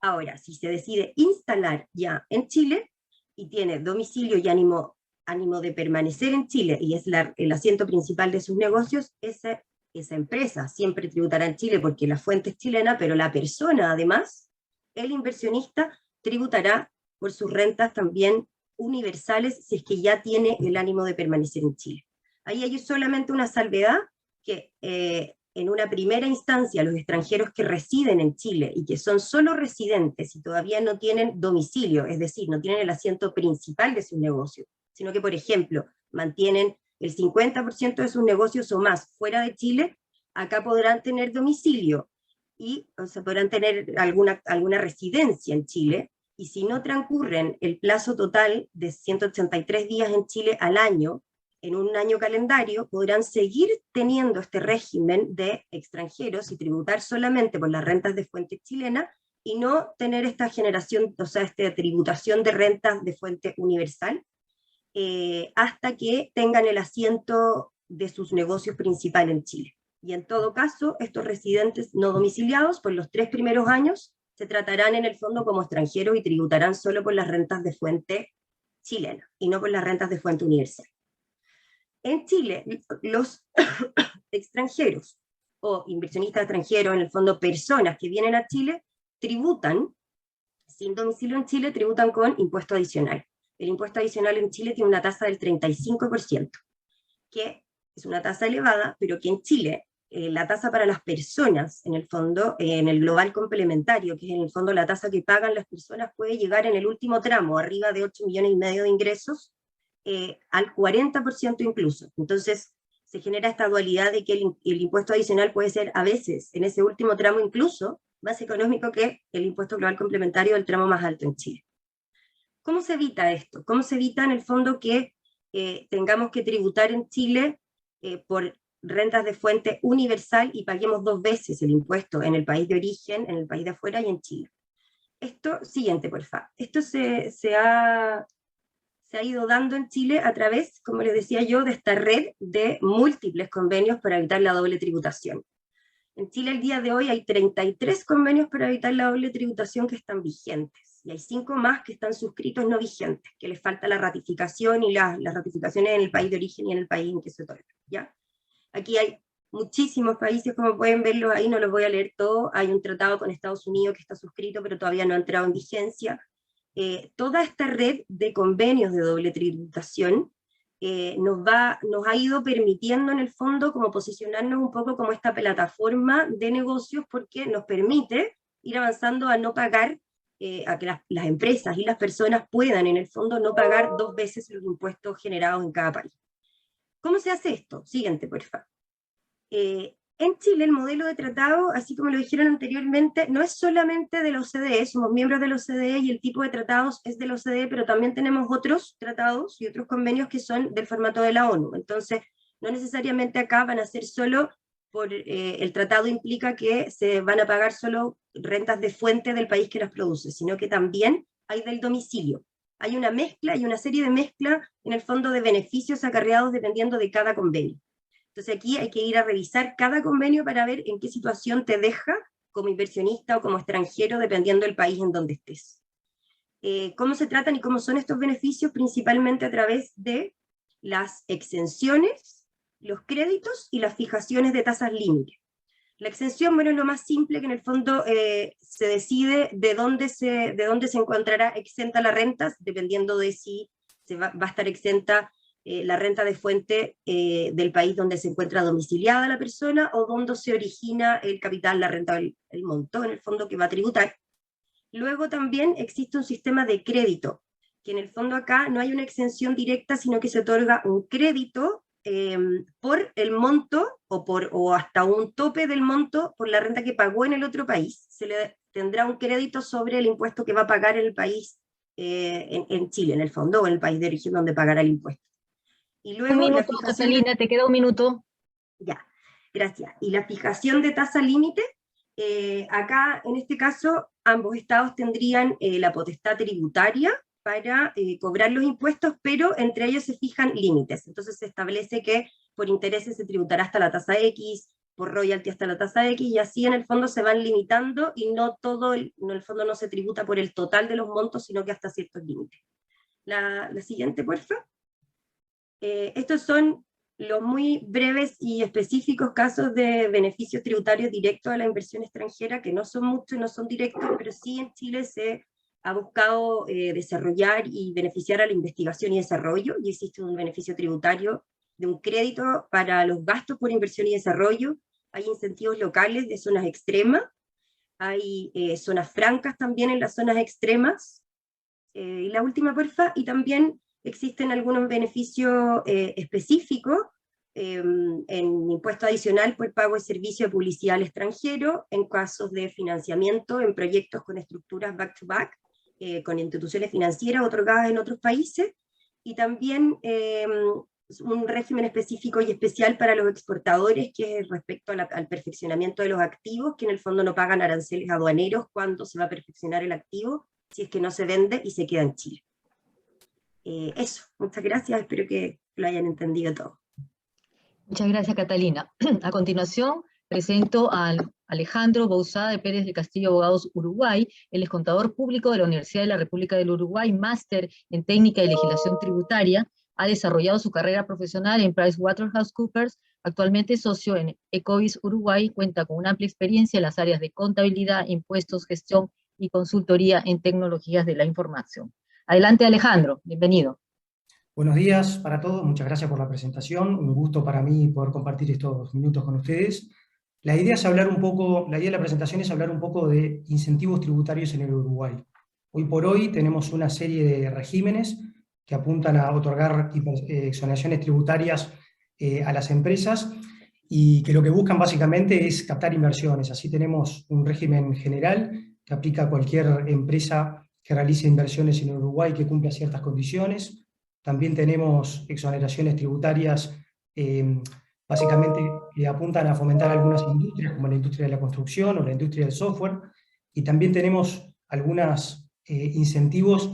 Ahora, si se decide instalar ya en Chile y tiene domicilio y ánimo de permanecer en Chile y es el asiento principal de sus negocios, esa empresa siempre tributará en Chile porque la fuente es chilena, pero la persona además, el inversionista, tributará por sus rentas también universales si es que ya tiene el ánimo de permanecer en Chile. Ahí hay solamente una salvedad, que en una primera instancia los extranjeros que residen en Chile y que son solo residentes y todavía no tienen domicilio, es decir, no tienen el asiento principal de sus negocios, sino que, por ejemplo, mantienen el 50% de sus negocios o más fuera de Chile, acá podrán tener domicilio y podrán tener alguna residencia en Chile, y si no transcurren el plazo total de 183 días en Chile al año, en un año calendario, podrán seguir teniendo este régimen de extranjeros y tributar solamente por las rentas de fuente chilena y no tener esta generación, o sea, esta tributación de rentas de fuente universal, hasta que tengan el asiento de sus negocios principal en Chile. Y en todo caso, estos residentes no domiciliados, por los 3 primeros años, se tratarán en el fondo como extranjeros y tributarán solo por las rentas de fuente chilena, y no por las rentas de fuente universal. En Chile, los extranjeros, o inversionistas extranjeros, en el fondo personas que vienen a Chile, tributan, sin domicilio en Chile, tributan con impuesto adicional. El impuesto adicional en Chile tiene una tasa del 35%, que es una tasa elevada, pero que en Chile la tasa para las personas, en el fondo, en el global complementario, que es en el fondo la tasa que pagan las personas, puede llegar en el último tramo, arriba de 8,5 millones de ingresos, al 40% incluso. Entonces, se genera esta dualidad de que el impuesto adicional puede ser, a veces, en ese último tramo incluso, más económico que el impuesto global complementario del tramo más alto en Chile. ¿Cómo se evita esto? ¿Cómo se evita en el fondo que tengamos que tributar en Chile por rentas de fuente universal y paguemos 2 veces el impuesto en el país de origen, en el país de afuera y en Chile? Esto, siguiente por favor. Esto se ha ido dando en Chile a través, como les decía yo, de esta red de múltiples convenios para evitar la doble tributación. En Chile el día de hoy hay 33 convenios para evitar la doble tributación que están vigentes, y hay 5 más que están suscritos no vigentes, que les falta la ratificación y las ratificaciones en el país de origen y en el país en que se otorga, ¿ya? Aquí hay muchísimos países, como pueden verlo ahí, no los voy a leer todo. Hay un tratado con Estados Unidos que está suscrito, pero todavía no ha entrado en vigencia. Toda esta red de convenios de doble tributación nos ha ido permitiendo en el fondo como posicionarnos un poco como esta plataforma de negocios, porque nos permite ir avanzando a no pagar, a que las empresas y las personas puedan en el fondo no pagar 2 veces los impuestos generados en cada país. ¿Cómo se hace esto? Siguiente, por favor. En Chile el modelo de tratado, así como lo dijeron anteriormente, no es solamente de la OCDE, somos miembros de la OCDE y el tipo de tratados es de la OCDE, pero también tenemos otros tratados y otros convenios que son del formato de la ONU. Entonces, no necesariamente acá van a ser solo el tratado implica que se van a pagar solo rentas de fuente del país que las produce, sino que también hay del domicilio. Hay una mezcla y una serie de mezcla en el fondo de beneficios acarreados dependiendo de cada convenio. Entonces aquí hay que ir a revisar cada convenio para ver en qué situación te deja como inversionista o como extranjero, dependiendo del país en donde estés. ¿Cómo se tratan y cómo son estos beneficios? Principalmente a través de las exenciones, los créditos y las fijaciones de tasas límite. La exención, bueno, es lo más simple, que en el fondo se decide de dónde se encontrará exenta la renta, dependiendo de si va a estar exenta la renta de fuente del país donde se encuentra domiciliada la persona o donde se origina el capital, la renta, el monto, en el fondo que va a tributar. Luego también existe un sistema de crédito, que en el fondo acá no hay una exención directa, sino que se otorga un crédito por el monto o hasta un tope del monto por la renta que pagó en el otro país. Se le tendrá un crédito sobre el impuesto que va a pagar en el país, en Chile, en el fondo, o en el país de origen donde pagará el impuesto. Y luego, un minuto, Catalina, te queda un minuto. Ya, gracias. Y la fijación de tasa límite, acá en este caso ambos estados tendrían la potestad tributaria para cobrar los impuestos, pero entre ellos se fijan límites. Entonces se establece que por intereses se tributará hasta la tasa X, por royalty hasta la tasa X, y así en el fondo se van limitando y no todo, en el fondo no se tributa por el total de los montos, sino que hasta ciertos límites. La siguiente, por favor. Estos son los muy breves y específicos casos de beneficios tributarios directos a la inversión extranjera, que no son muchos, no son directos, pero sí en Chile se ha buscado desarrollar y beneficiar a la investigación y desarrollo, y existe un beneficio tributario de un crédito para los gastos por inversión y desarrollo. Hay incentivos locales de zonas extremas, hay zonas francas también en las zonas extremas, y la última, porfa, y también existen algunos beneficios específicos en impuesto adicional por pago de servicio de publicidad al extranjero, en casos de financiamiento en proyectos con estructuras back-to-back, con instituciones financieras otorgadas en otros países, y también un régimen específico y especial para los exportadores, que es respecto al perfeccionamiento de los activos, que en el fondo no pagan aranceles aduaneros cuando se va a perfeccionar el activo, si es que no se vende y se queda en Chile. Eso, muchas gracias, espero que lo hayan entendido todo. Muchas gracias, Catalina. A continuación, presento a Alejandro Bauzá de Pérez del Castillo Abogados Uruguay. Él es contador público de la Universidad de la República del Uruguay, máster en técnica y legislación tributaria. Ha desarrollado su carrera profesional en PricewaterhouseCoopers. Actualmente es socio en Ecovis Uruguay. Cuenta con una amplia experiencia en las áreas de contabilidad, impuestos, gestión y consultoría en tecnologías de la información. Adelante, Alejandro, bienvenido. Buenos días para todos, muchas gracias por la presentación, un gusto para mí poder compartir estos minutos con ustedes. La idea de la presentación es hablar un poco de incentivos tributarios en el Uruguay. Hoy por hoy tenemos una serie de regímenes que apuntan a otorgar exoneraciones tributarias a las empresas y que lo que buscan básicamente es captar inversiones. Así tenemos un régimen general que aplica a cualquier empresa que realice inversiones en Uruguay que cumpla ciertas condiciones. También tenemos exoneraciones tributarias básicamente que apuntan a fomentar algunas industrias, como la industria de la construcción o la industria del software, y también tenemos algunos incentivos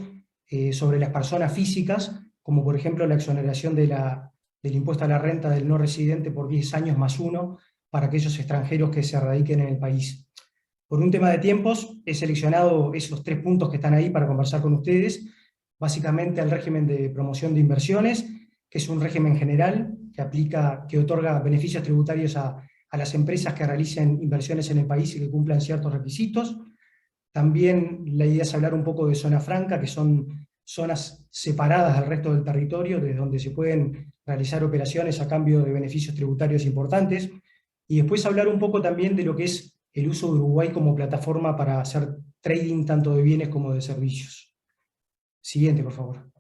sobre las personas físicas, como por ejemplo la exoneración del impuesto a la renta del no residente por 10 años más 1 para aquellos extranjeros que se radiquen en el país. Por un tema de tiempos, he seleccionado esos 3 puntos que están ahí para conversar con ustedes. Básicamente el régimen de promoción de inversiones, que es un régimen general que otorga beneficios tributarios a las empresas que realicen inversiones en el país y que cumplan ciertos requisitos. También la idea es hablar un poco de zona franca, que son zonas separadas del resto del territorio, desde donde se pueden realizar operaciones a cambio de beneficios tributarios importantes. Y después hablar un poco también de lo que es el uso de Uruguay como plataforma para hacer trading tanto de bienes como de servicios. Siguiente, por favor.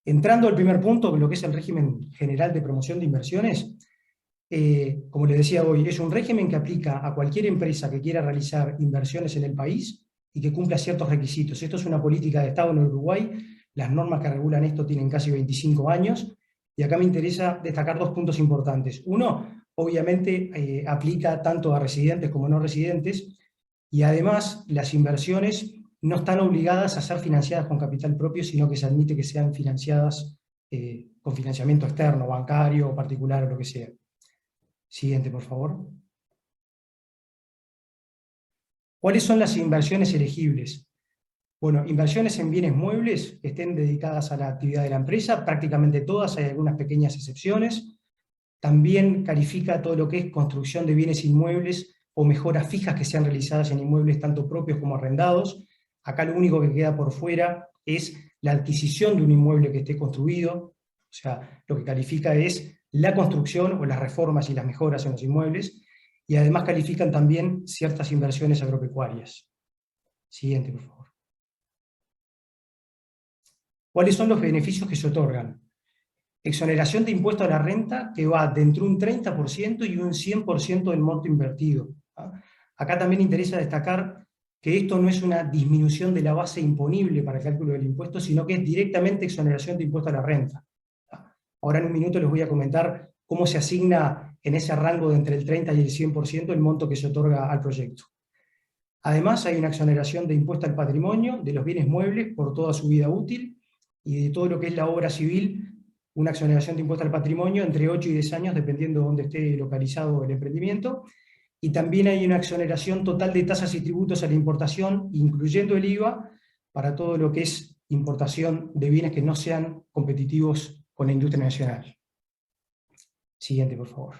Entrando al primer punto, lo que es el régimen general de promoción de inversiones, como les decía hoy, es un régimen que aplica a cualquier empresa que quiera realizar inversiones en el país y que cumpla ciertos requisitos. Esto es una política de Estado en el Uruguay, las normas que regulan esto tienen casi 25 años, y acá me interesa destacar dos puntos importantes. Uno, obviamente aplica tanto a residentes como no residentes, y además las inversiones no están obligadas a ser financiadas con capital propio, sino que se admite que sean financiadas con financiamiento externo, bancario, particular o lo que sea. Siguiente, por favor. ¿Cuáles son las inversiones elegibles? Bueno, inversiones en bienes muebles que estén dedicadas a la actividad de la empresa, prácticamente todas, hay algunas pequeñas excepciones. También califica todo lo que es construcción de bienes inmuebles o mejoras fijas que sean realizadas en inmuebles tanto propios como arrendados. Acá lo único que queda por fuera es la adquisición de un inmueble que esté construido, o sea, lo que califica es la construcción o las reformas y las mejoras en los inmuebles, y además califican también ciertas inversiones agropecuarias. Siguiente, por favor. ¿Cuáles son los beneficios que se otorgan? Exoneración de impuesto a la renta que va de entre un 30% y un 100% del monto invertido. Acá también interesa destacar que esto no es una disminución de la base imponible para el cálculo del impuesto, sino que es directamente exoneración de impuesto a la renta. Ahora en un minuto les voy a comentar cómo se asigna en ese rango de entre el 30 y el 100% el monto que se otorga al proyecto. Además hay una exoneración de impuesto al patrimonio, de los bienes muebles por toda su vida útil, y de todo lo que es la obra civil, una exoneración de impuesto al patrimonio entre 8 y 10 años, dependiendo de dónde esté localizado el emprendimiento. Y también hay una exoneración total de tasas y tributos a la importación, incluyendo el IVA, para todo lo que es importación de bienes que no sean competitivos con la industria nacional. Siguiente, por favor.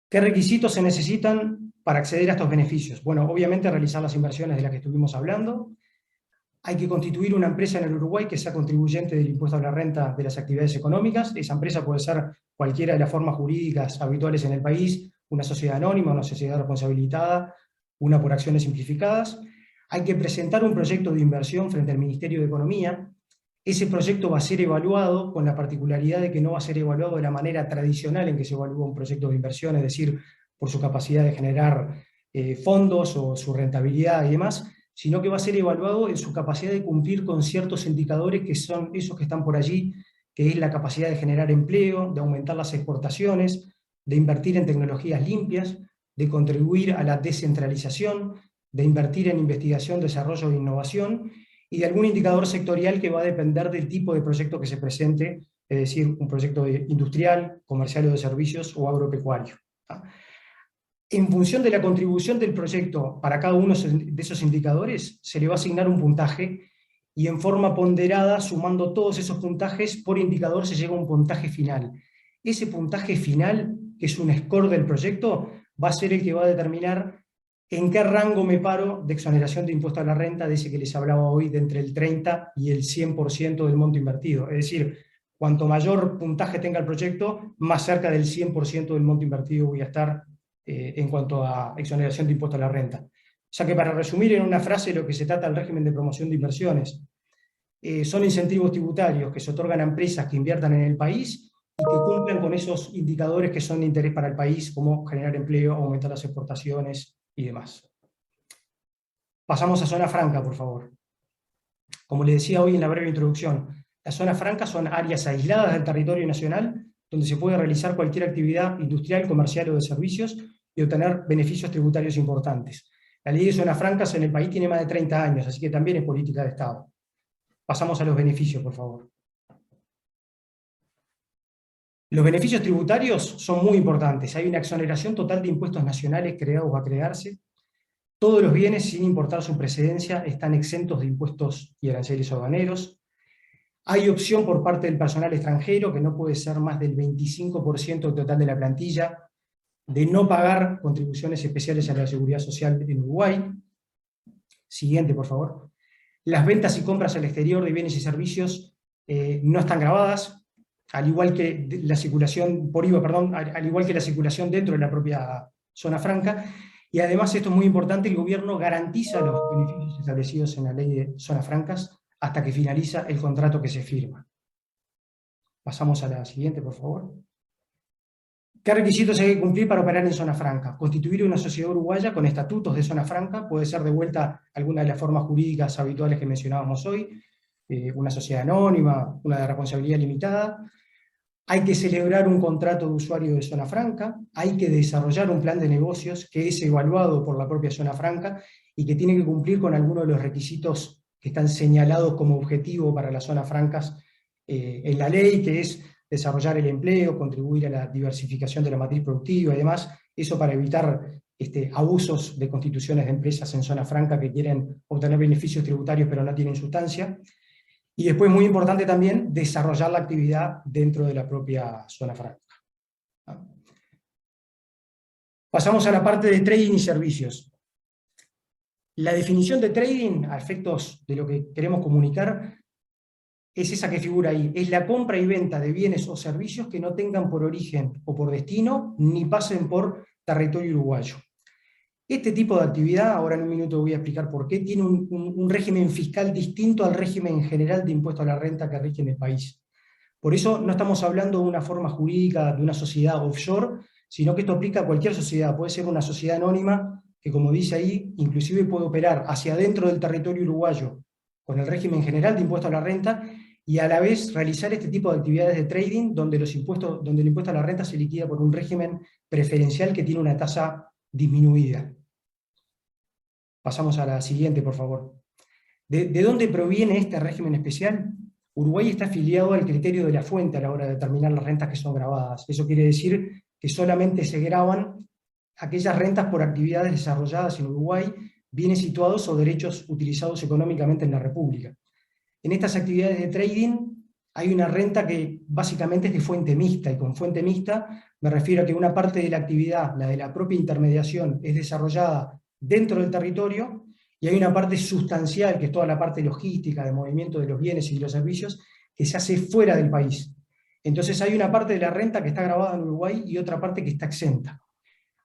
¿Qué requisitos se necesitan para acceder a estos beneficios? Bueno, obviamente realizar las inversiones de las que estuvimos hablando. Hay que constituir una empresa en el Uruguay que sea contribuyente del impuesto a la renta de las actividades económicas. Esa empresa puede ser cualquiera de las formas jurídicas habituales en el país, una sociedad anónima, una sociedad responsabilizada, una por acciones simplificadas. Hay que presentar un proyecto de inversión frente al Ministerio de Economía. Ese proyecto va a ser evaluado con la particularidad de que no va a ser evaluado de la manera tradicional en que se evalúa un proyecto de inversión, es decir, por su capacidad de generar fondos o su rentabilidad y demás, sino que va a ser evaluado en su capacidad de cumplir con ciertos indicadores que son esos que están por allí, que es la capacidad de generar empleo, de aumentar las exportaciones, de invertir en tecnologías limpias, de contribuir a la descentralización, de invertir en investigación, desarrollo e innovación, y de algún indicador sectorial que va a depender del tipo de proyecto que se presente, es decir, un proyecto industrial, comercial o de servicios o agropecuario. En función de la contribución del proyecto para cada uno de esos indicadores, se le va a asignar un puntaje, y en forma ponderada, sumando todos esos puntajes por indicador, se llega a un puntaje final. Ese puntaje final, que es un score del proyecto, va a ser el que va a determinar en qué rango me paro de exoneración de impuesto a la renta, de ese que les hablaba hoy, de entre el 30 y el 100% del monto invertido. Es decir, cuanto mayor puntaje tenga el proyecto, más cerca del 100% del monto invertido voy a estar en cuanto a exoneración de impuesto a la renta. O sea que, para resumir en una frase lo que se trata del régimen de promoción de inversiones, son incentivos tributarios que se otorgan a empresas que inviertan en el país y que cumplan con esos indicadores que son de interés para el país, como generar empleo, aumentar las exportaciones y demás. Pasamos a zona franca, por favor. Como les decía hoy en la breve introducción, las zonas francas son áreas aisladas del territorio nacional donde se puede realizar cualquier actividad industrial, comercial o de servicios y obtener beneficios tributarios importantes. La ley de zonas francas en el país tiene más de 30 años, así que también es política de Estado. Pasamos a los beneficios, por favor. Los beneficios tributarios son muy importantes. Hay una exoneración total de impuestos nacionales creados o a crearse. Todos los bienes, sin importar su precedencia, están exentos de impuestos y aranceles aduaneros. Hay opción por parte del personal extranjero, que no puede ser más del 25% del total de la plantilla, de no pagar contribuciones especiales a la Seguridad Social en Uruguay. Siguiente, por favor. Las ventas y compras al exterior de bienes y servicios no están gravadas, al igual que la circulación por IVA, perdón, al igual que la circulación dentro de la propia zona franca. Y además, esto es muy importante, el gobierno garantiza los beneficios establecidos en la ley de zonas francas hasta que finaliza el contrato que se firma. Pasamos a la siguiente, por favor. ¿Qué requisitos hay que cumplir para operar en zona franca? Constituir una sociedad uruguaya con estatutos de zona franca, puede ser de vuelta alguna de las formas jurídicas habituales que mencionábamos hoy, una sociedad anónima, una de responsabilidad limitada. Hay que celebrar un contrato de usuario de zona franca, hay que desarrollar un plan de negocios que es evaluado por la propia zona franca y que tiene que cumplir con algunos de los requisitos que están señalados como objetivo para las zonas francas en la ley, que es desarrollar el empleo, contribuir a la diversificación de la matriz productiva y demás, eso para evitar abusos de constituciones de empresas en zona franca que quieren obtener beneficios tributarios pero no tienen sustancia. Y después, muy importante también, desarrollar la actividad dentro de la propia zona franca. Pasamos a la parte de trading y servicios. La definición de trading, a efectos de lo que queremos comunicar, es esa que figura ahí, es la compra y venta de bienes o servicios que no tengan por origen o por destino, ni pasen por territorio uruguayo. Este tipo de actividad, ahora en un minuto voy a explicar por qué, tiene un régimen fiscal distinto al régimen general de impuesto a la renta que rige en el país. Por eso no estamos hablando de una forma jurídica de una sociedad offshore, sino que esto aplica a cualquier sociedad. Puede ser una sociedad anónima que, como dice ahí, inclusive puede operar hacia adentro del territorio uruguayo con el régimen general de impuesto a la renta, y a la vez realizar este tipo de actividades de trading donde el impuesto a la renta se liquida por un régimen preferencial que tiene una tasa disminuida. Pasamos a la siguiente, por favor. ¿De dónde proviene este régimen especial? Uruguay está afiliado al criterio de la fuente a la hora de determinar las rentas que son gravadas. Eso quiere decir que solamente se gravan aquellas rentas por actividades desarrolladas en Uruguay, bienes situados o derechos utilizados económicamente en la República. En estas actividades de trading hay una renta que básicamente es de fuente mixta, y con fuente mixta me refiero a que una parte de la actividad, la de la propia intermediación, es desarrollada dentro del territorio, y hay una parte sustancial, que es toda la parte logística, de movimiento de los bienes y de los servicios, que se hace fuera del país. Entonces hay una parte de la renta que está grabada en Uruguay y otra parte que está exenta.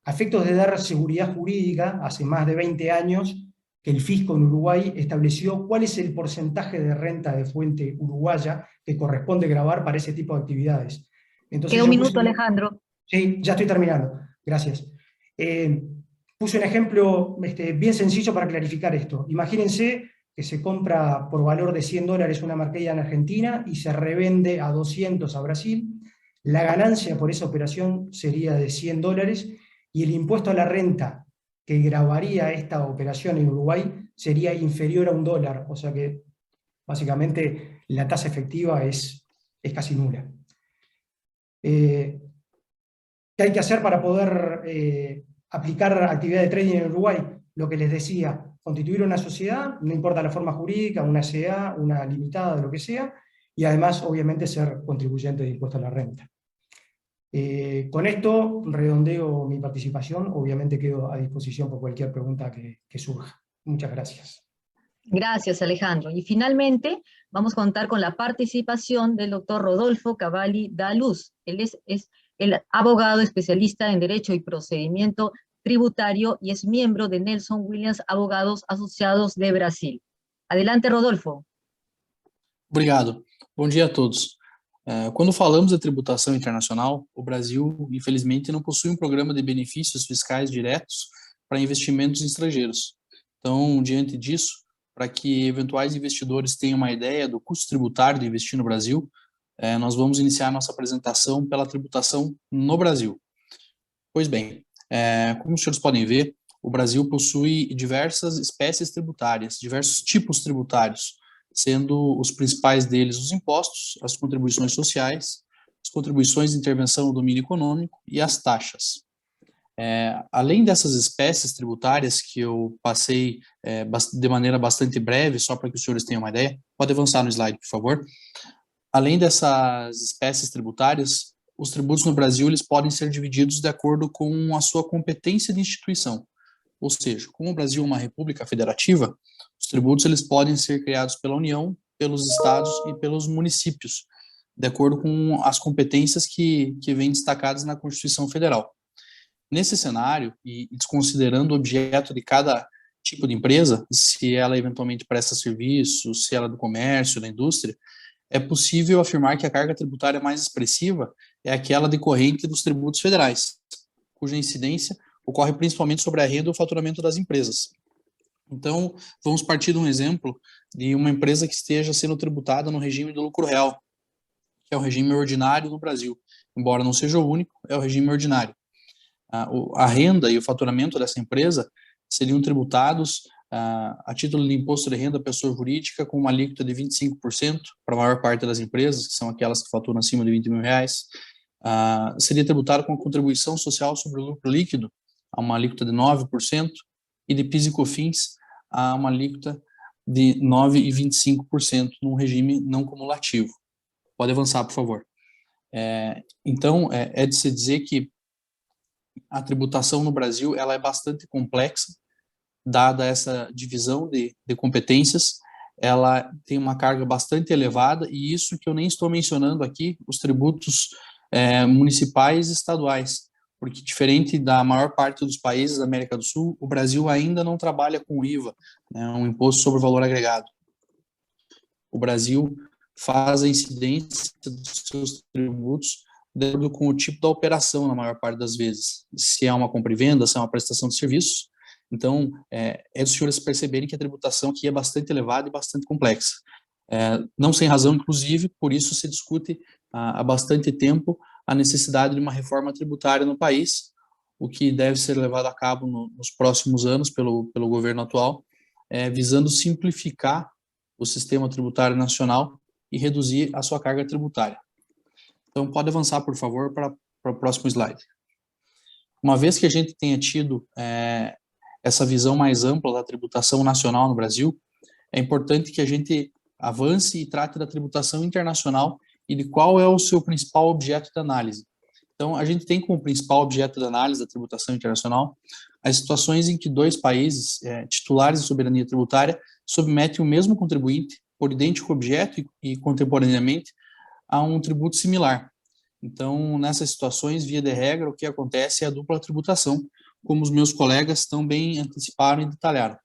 A efectos de dar seguridad jurídica, hace más de 20 años, que el fisco en Uruguay estableció cuál es el porcentaje de renta de fuente uruguaya que corresponde gravar para ese tipo de actividades. Entonces, queda un minuto, Alejandro. Sí, ya estoy terminando. Gracias. Puse un ejemplo bien sencillo para clarificar esto. Imagínense que se compra por valor de $100 una marquilla en Argentina y se revende a 200 a Brasil. La ganancia por esa operación sería de $100 y el impuesto a la renta que grabaría esta operación en Uruguay sería inferior a $1, o sea que básicamente la tasa efectiva es casi nula. ¿Qué hay que hacer para poder aplicar actividad de trading en Uruguay? Lo que les decía, constituir una sociedad, no importa la forma jurídica, una SA, una limitada, lo que sea, y además obviamente ser contribuyente de impuesto a la renta. Con esto redondeo mi participación, obviamente quedo a disposición por cualquier pregunta que surja. Muchas gracias. Gracias, Alejandro. Y finalmente vamos a contar con la participación del doctor Rodolfo Cavalli da Luz. Él es el abogado especialista en Derecho y Procedimiento Tributario y es miembro de Nelson Williams Abogados Asociados de Brasil. Adelante, Rodolfo. Obrigado. Bom dia a todos. Quando falamos da tributação internacional, o Brasil, infelizmente, não possui um programa de benefícios fiscais diretos para investimentos estrangeiros. Então, diante disso, para que eventuais investidores tenham uma ideia do custo tributário de investir no Brasil, nós vamos iniciar nossa apresentação pela tributação no Brasil. Pois bem, como os senhores podem ver, o Brasil possui diversas espécies tributárias, diversos tipos tributários, sendo os principais deles os impostos, as contribuições sociais, as contribuições de intervenção no domínio econômico e as taxas. Além dessas espécies tributárias que eu passei de maneira bastante breve, só para que os senhores tenham uma ideia, pode avançar no slide, por favor. Além dessas espécies tributárias, os tributos no Brasil eles podem ser divididos de acordo com a sua competência de instituição. Ou seja, como o Brasil é uma república federativa, os tributos eles podem ser criados pela União, pelos estados e pelos municípios, de acordo com as competências que vêm destacadas na Constituição Federal. Nesse cenário, e desconsiderando o objeto de cada tipo de empresa, se ela eventualmente presta serviço, se ela é do comércio, da indústria, é possível afirmar que a carga tributária mais expressiva é aquela decorrente dos tributos federais, cuja incidência ocorre principalmente sobre a renda e o faturamento das empresas. Então, vamos partir de um exemplo de uma empresa que esteja sendo tributada no regime do lucro real, que é o regime ordinário no Brasil. Embora não seja o único, é o regime ordinário. A renda e o faturamento dessa empresa seriam tributados a título de imposto de renda à pessoa jurídica com uma alíquota de 25% para a maior parte das empresas, que são aquelas que faturam acima de R$20 mil. Seria tributado com a contribuição social sobre o lucro líquido, a uma alíquota de 9%, e de PIS e COFINS a uma alíquota de 9,25% num regime não cumulativo. Pode avançar, por favor. Então, é de se dizer que a tributação no Brasil ela é bastante complexa, dada essa divisão de competências, ela tem uma carga bastante elevada, e isso que eu nem estou mencionando aqui, os tributos municipais e estaduais, porque diferente da maior parte dos países da América do Sul, o Brasil ainda não trabalha com IVA, um imposto sobre o valor agregado. O Brasil faz a incidência dos seus tributos de acordo com o tipo da operação, na maior parte das vezes. Se é uma compra e venda, se é uma prestação de serviços. Então, dos senhores perceberem que a tributação aqui é bastante elevada e bastante complexa. Não sem razão, inclusive, por isso se discute há bastante tempo a necessidade de uma reforma tributária no país, o que deve ser levado a cabo nos próximos anos pelo governo atual, visando simplificar o sistema tributário nacional e reduzir a sua carga tributária. Então, pode avançar, por favor, para o próximo slide. Uma vez que a gente tenha tido essa visão mais ampla da tributação nacional no Brasil, é importante que a gente avance e trate da tributação internacional e de qual é o seu principal objeto de análise. Então, a gente tem como principal objeto de análise da tributação internacional as situações em que dois países titulares de soberania tributária submetem o mesmo contribuinte por idêntico objeto e contemporaneamente a um tributo similar. Então, nessas situações, via de regra, o que acontece é a dupla tributação, como os meus colegas tão bem anteciparam e detalharam.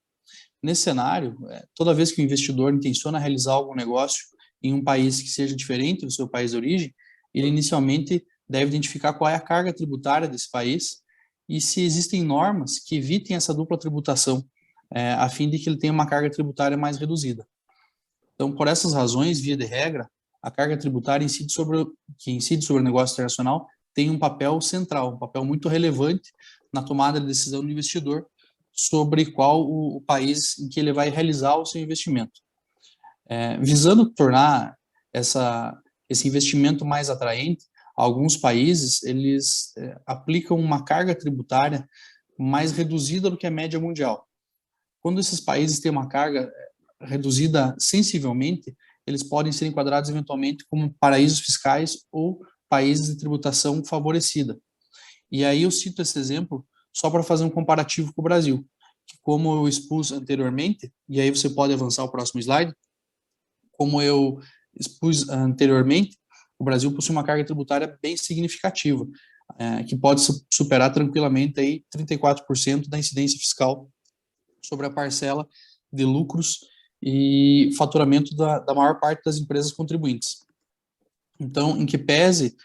Nesse cenário, toda vez que o investidor intenciona realizar algum negócio em um país que seja diferente do seu país de origem, ele inicialmente deve identificar qual é a carga tributária desse país e se existem normas que evitem essa dupla tributação, a fim de que ele tenha uma carga tributária mais reduzida. Então, por essas razões, via de regra, a carga tributária que incide sobre o negócio internacional tem um papel central, um papel muito relevante na tomada de decisão do investidor sobre qual o país em que ele vai realizar o seu investimento. Visando tornar esse investimento mais atraente, alguns países eles aplicam uma carga tributária mais reduzida do que a média mundial. Quando esses países têm uma carga reduzida sensivelmente, eles podem ser enquadrados eventualmente como paraísos fiscais ou países de tributação favorecida. E aí eu cito esse exemplo só para fazer um comparativo com o Brasil, que como eu expus anteriormente, e aí você pode avançar o próximo slide, como eu expus anteriormente, o Brasil possui uma carga tributária bem significativa, que pode superar tranquilamente aí 34% da incidência fiscal sobre a parcela de lucros e faturamento da maior parte das empresas contribuintes. Então, em que pese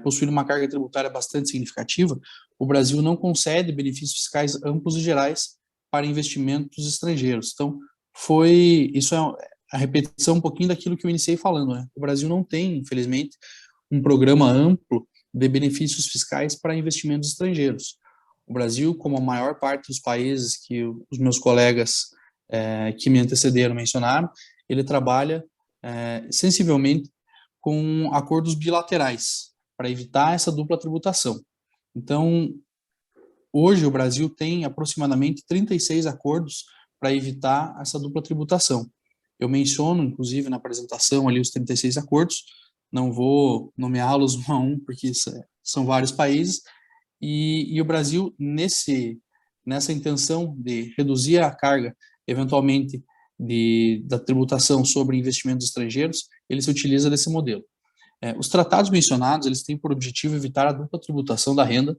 possuir uma carga tributária bastante significativa, o Brasil não concede benefícios fiscais amplos e gerais para investimentos estrangeiros. Então, isso é a repetição um pouquinho daquilo que eu iniciei falando, né? O Brasil não tem, infelizmente, um programa amplo de benefícios fiscais para investimentos estrangeiros. O Brasil, como a maior parte dos países que os meus colegas que me antecederam mencionaram, ele trabalha sensivelmente com acordos bilaterais para evitar essa dupla tributação. Então, hoje o Brasil tem aproximadamente 36 acordos para evitar essa dupla tributação. Eu menciono, inclusive, na apresentação ali os 36 acordos, não vou nomeá-los um a um, porque são vários países, e o Brasil, nessa intenção de reduzir a carga, eventualmente, da tributação sobre investimentos estrangeiros, ele se utiliza desse modelo. Os tratados mencionados, eles têm por objetivo evitar a dupla tributação da renda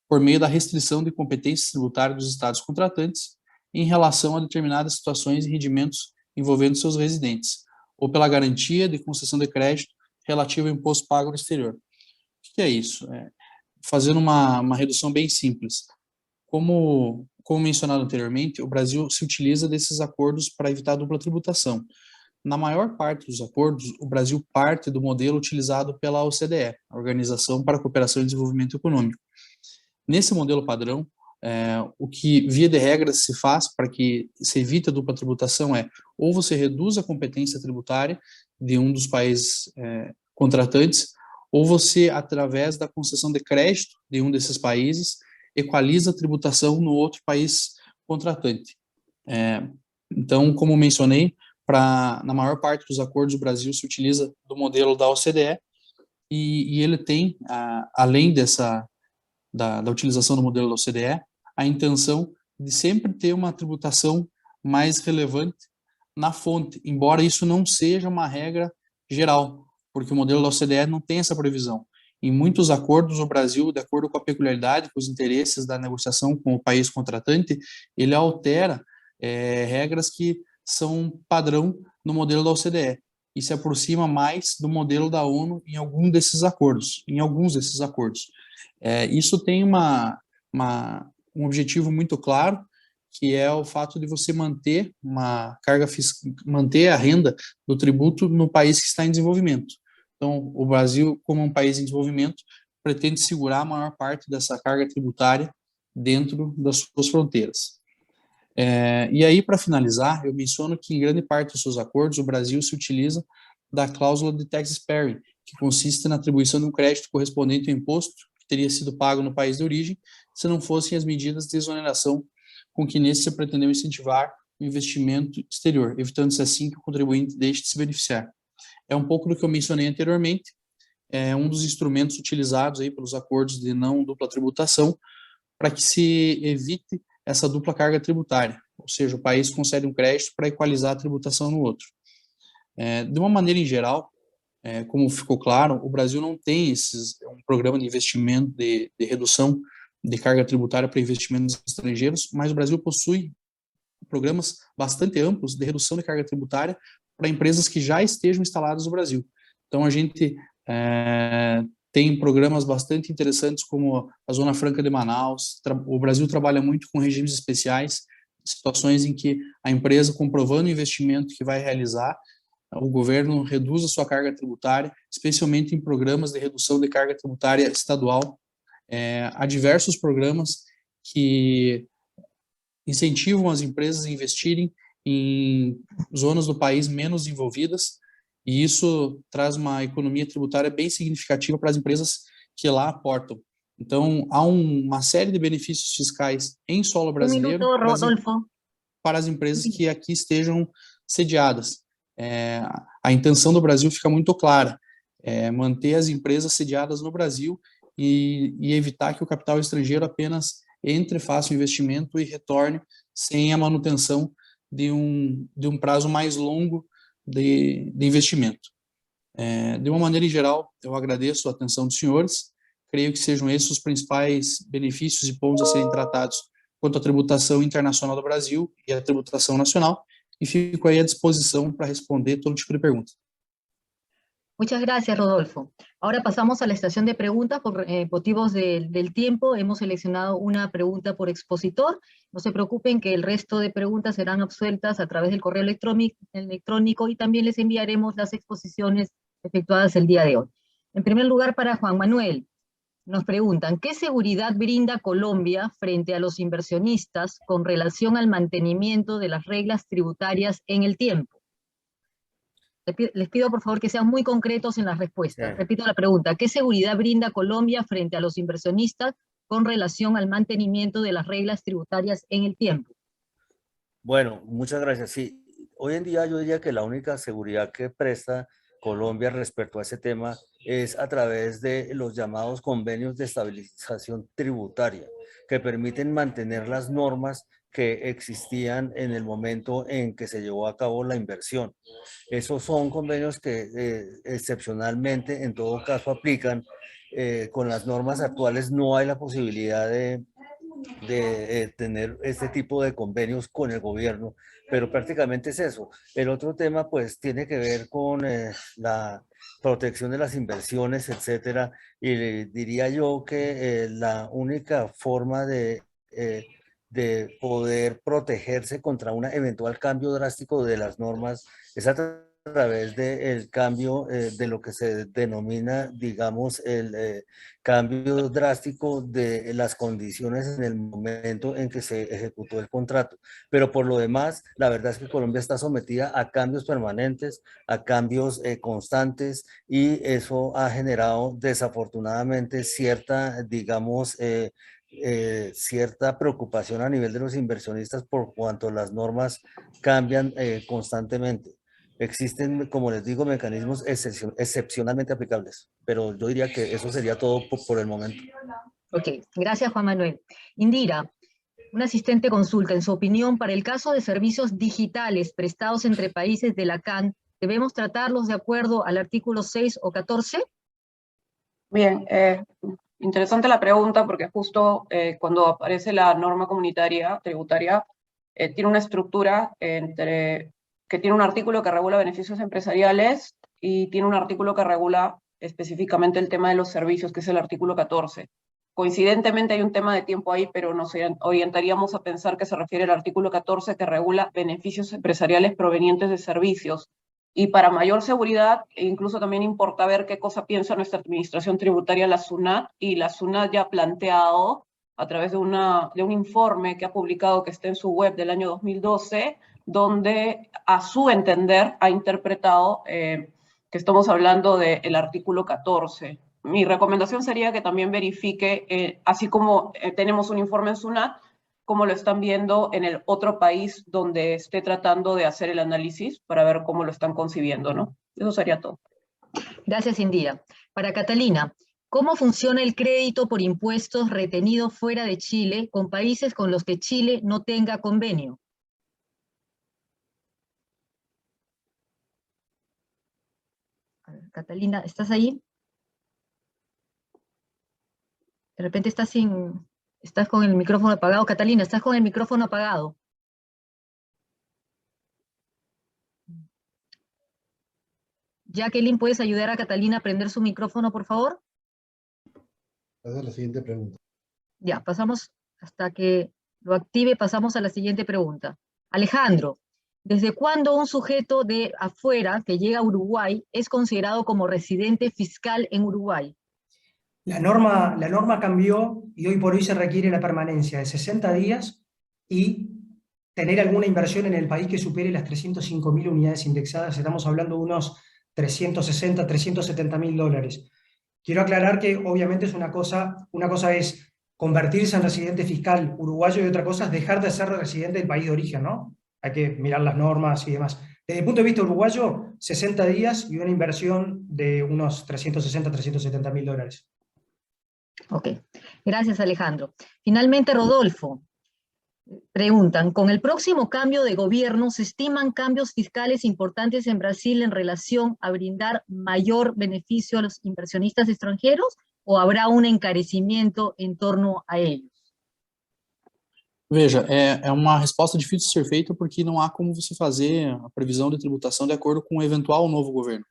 por meio da restrição de competências tributárias dos estados contratantes em relação a determinadas situações e rendimentos envolvendo seus residentes, ou pela garantia de concessão de crédito relativo ao imposto pago no exterior. O que é isso? Fazendo uma redução bem simples. Como mencionado anteriormente, o Brasil se utiliza desses acordos para evitar a dupla tributação. Na maior parte dos acordos, o Brasil parte do modelo utilizado pela OCDE, a Organização para a Cooperação e Desenvolvimento Econômico. Nesse modelo padrão, o que, via de regra, se faz para que se evite a dupla tributação ou você reduz a competência tributária de um dos países contratantes, ou você, através da concessão de crédito de um desses países, equaliza a tributação no outro país contratante. Então, como mencionei, na maior parte dos acordos, o Brasil se utiliza do modelo da OCDE e ele tem, além da utilização do modelo da OCDE, a intenção de sempre ter uma tributação mais relevante na fonte, embora isso não seja uma regra geral, porque o modelo da OCDE não tem essa previsão. Em muitos acordos, o Brasil, de acordo com a peculiaridade, com os interesses da negociação com o país contratante, ele altera regras que são padrão no modelo da OCDE e se aproxima mais do modelo da ONU em alguns desses acordos. Isso tem um objetivo muito claro, que é o fato de você manter manter a renda do tributo no país que está em desenvolvimento. Então, o Brasil, como um país em desenvolvimento, pretende segurar a maior parte dessa carga tributária dentro das suas fronteiras. E aí, para finalizar, eu menciono que em grande parte dos seus acordos, o Brasil se utiliza da cláusula de tax sparing, que consiste na atribuição de um crédito correspondente ao imposto que teria sido pago no país de origem, se não fossem as medidas de exoneração com que nesse se pretendeu incentivar o investimento exterior, evitando-se assim que o contribuinte deixe de se beneficiar. É um pouco do que eu mencionei anteriormente, é um dos instrumentos utilizados aí pelos acordos de não dupla tributação para que se evite essa dupla carga tributária, ou seja, o país concede um crédito para equalizar a tributação no outro. De uma maneira em geral, como ficou claro, o Brasil não tem um programa de investimento, de redução de carga tributária para investimentos estrangeiros, mas o Brasil possui programas bastante amplos de redução de carga tributária para empresas que já estejam instaladas no Brasil. Então, a gente tem programas bastante interessantes como a Zona Franca de Manaus. O Brasil trabalha muito com regimes especiais, situações em que a empresa, comprovando o investimento que vai realizar, o governo reduz a sua carga tributária, especialmente em programas de redução de carga tributária estadual. Há diversos programas que incentivam as empresas a investirem em zonas do país menos desenvolvidas, e isso traz uma economia tributária bem significativa para as empresas que lá aportam. Então, há uma série de benefícios fiscais em solo brasileiro para as empresas que aqui estejam sediadas. A intenção do Brasil fica muito clara, manter as empresas sediadas no Brasil e evitar que o capital estrangeiro apenas entre, faça um investimento e retorne sem a manutenção de um prazo mais longo de investimento. De uma maneira em geral, eu agradeço a atenção dos senhores, creio que sejam esses os principais benefícios e pontos a serem tratados quanto à tributação internacional do Brasil e à tributação nacional, e fico aí à disposição para responder todo tipo de pergunta. Muchas gracias, Rodolfo. Ahora pasamos a la estación de preguntas. Por motivos del tiempo, hemos seleccionado una pregunta por expositor. No se preocupen que el resto de preguntas serán absueltas a través del correo electrónico y también les enviaremos las exposiciones efectuadas el día de hoy. En primer lugar, para Juan Manuel, nos preguntan, ¿qué seguridad brinda Colombia frente a los inversionistas con relación al mantenimiento de las reglas tributarias en el tiempo? Les pido por favor que sean muy concretos en las respuestas. Repito la pregunta, ¿qué seguridad brinda Colombia frente a los inversionistas con relación al mantenimiento de las reglas tributarias en el tiempo? Bueno, muchas gracias. Sí, hoy en día yo diría que la única seguridad que presta Colombia respecto a ese tema es a través de los llamados convenios de estabilización tributaria, que permiten mantener las normas que existían en el momento en que se llevó a cabo la inversión. Esos son convenios que excepcionalmente en todo caso aplican. Con las normas actuales no hay la posibilidad de tener este tipo de convenios con el gobierno, pero prácticamente es eso. El otro tema pues tiene que ver con la protección de las inversiones, etcétera, y diría yo que la única forma de poder protegerse contra un eventual cambio drástico de las normas es a través del cambio de lo que se denomina, digamos, el cambio drástico de las condiciones en el momento en que se ejecutó el contrato. Pero por lo demás, la verdad es que Colombia está sometida a cambios permanentes, a cambios constantes, y eso ha generado desafortunadamente cierta, digamos, cierta preocupación a nivel de los inversionistas por cuanto las normas cambian constantemente. Existen, como les digo, mecanismos excepcionalmente aplicables, pero yo diría que eso sería todo por el momento. Ok, gracias Juan Manuel. Indira, un asistente consulta, en su opinión, para el caso de servicios digitales prestados entre países de la CAN, ¿debemos tratarlos de acuerdo al artículo 6 o 14? Bien, interesante la pregunta porque justo cuando aparece la norma comunitaria tributaria, tiene una estructura que tiene un artículo que regula beneficios empresariales y tiene un artículo que regula específicamente el tema de los servicios, que es el artículo 14. Coincidentemente hay un tema de tiempo ahí, pero nos orientaríamos a pensar que se refiere al artículo 14 que regula beneficios empresariales provenientes de servicios. Y para mayor seguridad, incluso también importa ver qué cosa piensa nuestra administración tributaria, la SUNAT, y la SUNAT ya ha planteado, a través de un informe que ha publicado, que está en su web del año 2012, donde a su entender ha interpretado que estamos hablando del artículo 14. Mi recomendación sería que también verifique, así como tenemos un informe en SUNAT, cómo lo están viendo en el otro país donde esté tratando de hacer el análisis para ver cómo lo están concibiendo, ¿no? Eso sería todo. Gracias, Indira. Para Catalina, ¿cómo funciona el crédito por impuestos retenido fuera de Chile con países con los que Chile no tenga convenio? A ver, Catalina, ¿estás ahí? De repente estás con el micrófono apagado. Catalina, estás con el micrófono apagado. Jacqueline, ¿puedes ayudar a Catalina a prender su micrófono, por favor? Esa es la siguiente pregunta. Ya, pasamos, hasta que lo active, pasamos a la siguiente pregunta. Alejandro, ¿desde cuándo un sujeto de afuera que llega a Uruguay es considerado como residente fiscal en Uruguay? La norma cambió y hoy por hoy se requiere la permanencia de 60 días y tener alguna inversión en el país que supere las 305.000 unidades indexadas. Estamos hablando de unos 360, 370.000 dólares. Quiero aclarar que obviamente es una cosa es convertirse en residente fiscal uruguayo y otra cosa es dejar de ser residente del país de origen, ¿no? Hay que mirar las normas y demás. Desde el punto de vista uruguayo, 60 días y una inversión de unos 360, 370.000 dólares. Ok, gracias Alejandro. Finalmente, Rodolfo, preguntan, ¿con el próximo cambio de gobierno se estiman cambios fiscales importantes en Brasil en relación a brindar mayor beneficio a los inversionistas extranjeros o habrá un encarecimiento en torno a ellos? Veja, é uma resposta difícil de ser feita porque não há como você fazer a previsão de tributação de acordo com o eventual novo governo.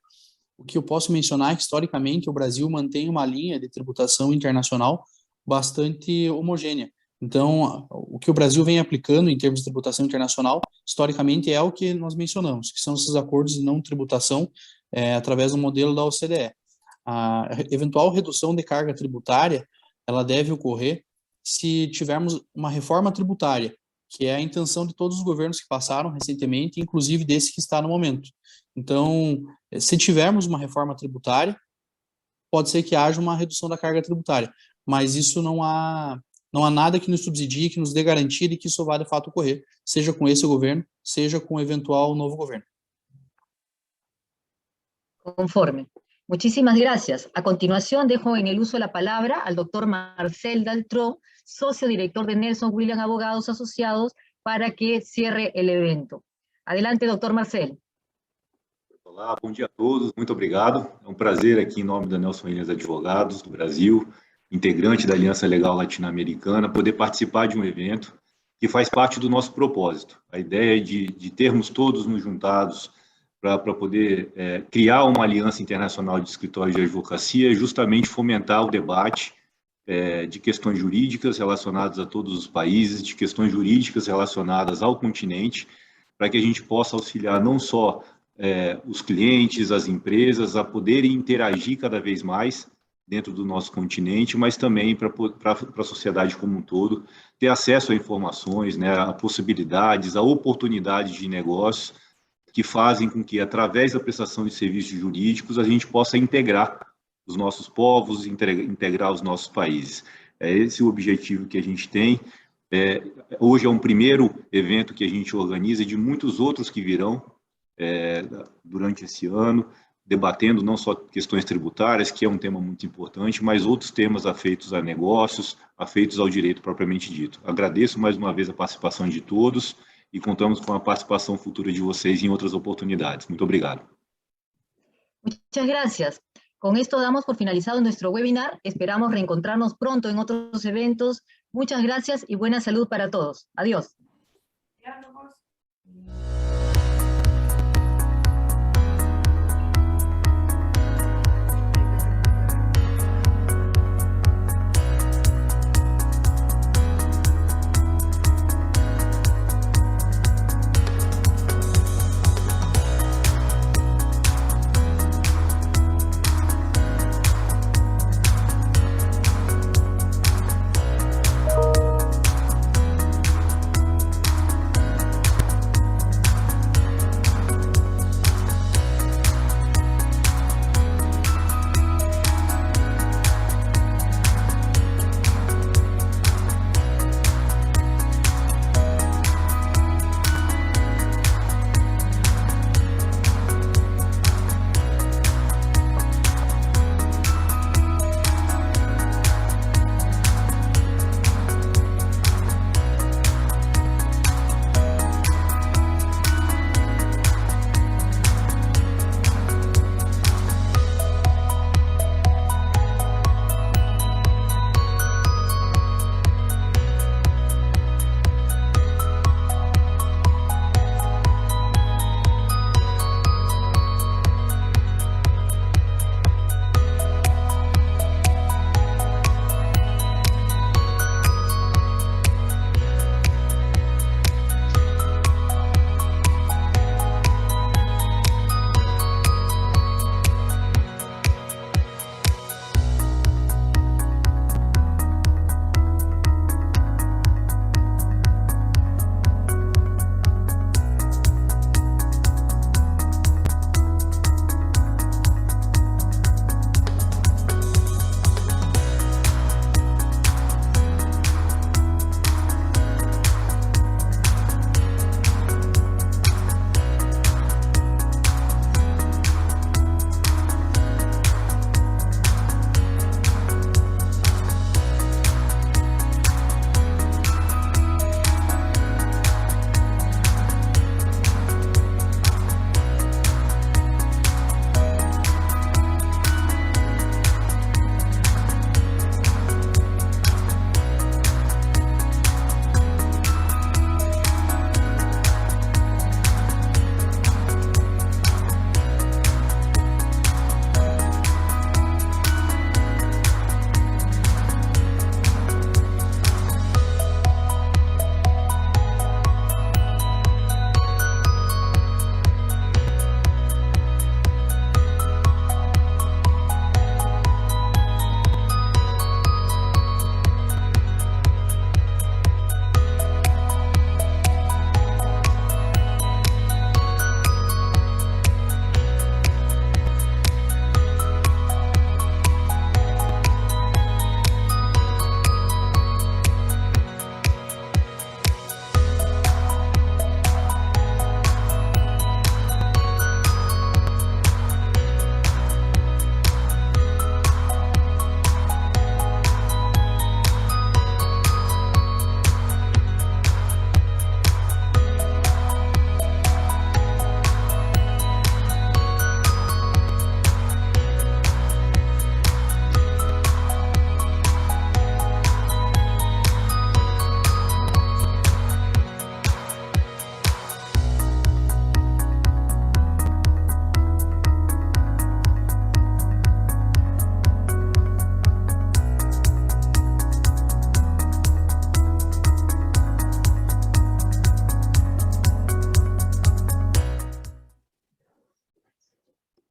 O que eu posso mencionar é que, historicamente, o Brasil mantém uma linha de tributação internacional bastante homogênea. Então, o que o Brasil vem aplicando em termos de tributação internacional, historicamente, é o que nós mencionamos, que são esses acordos de não tributação através do modelo da OCDE. A eventual redução de carga tributária, ela deve ocorrer se tivermos uma reforma tributária, que é a intenção de todos os governos que passaram recentemente, inclusive desse que está no momento. Então, se tivermos uma reforma tributária, pode ser que haja uma redução da carga tributária. mas isso não há nada que nos subsidie, que nos dê garantia de que isso vá de fato ocorrer, seja com esse governo, seja com o eventual novo governo. Conforme. Muchísimas gracias. A continuación dejo en el uso la palabra al doctor Marcel Daltró, socio director de Nelson Williams Abogados Asociados, para que cierre el evento. Adelante, doctor Marcel. Olá, bom dia a todos, muito obrigado. É um prazer aqui em nome da Nelson Williams Advogados do Brasil, integrante da Aliança Legal Latino-Americana, poder participar de um evento que faz parte do nosso propósito. A ideia é de termos todos nos juntados para poder criar uma aliança internacional de escritórios de advocacia, justamente fomentar o debate de questões jurídicas relacionadas a todos os países, de questões jurídicas relacionadas ao continente, para que a gente possa auxiliar não só os clientes, as empresas, a poderem interagir cada vez mais dentro do nosso continente, mas também para a sociedade como um todo, ter acesso a informações, né, a possibilidades, a oportunidades de negócios que fazem com que, através da prestação de serviços jurídicos, a gente possa integrar os nossos povos, integrar os nossos países. É esse o objetivo que a gente tem. Hoje é um primeiro evento que a gente organiza, de muitos outros que virão durante esse ano, debatendo não só questões tributárias, que é um tema muito importante, mas outros temas afeitos a negócios, afeitos ao direito propriamente dito. Agradeço mais uma vez a participação de todos e contamos com a participação futura de vocês em outras oportunidades. Muito obrigado. Muchas gracias. Con esto damos por finalizado nuestro webinar. Esperamos reencontrarnos pronto en otros eventos. Muchas gracias y buena salud para todos. Adiós.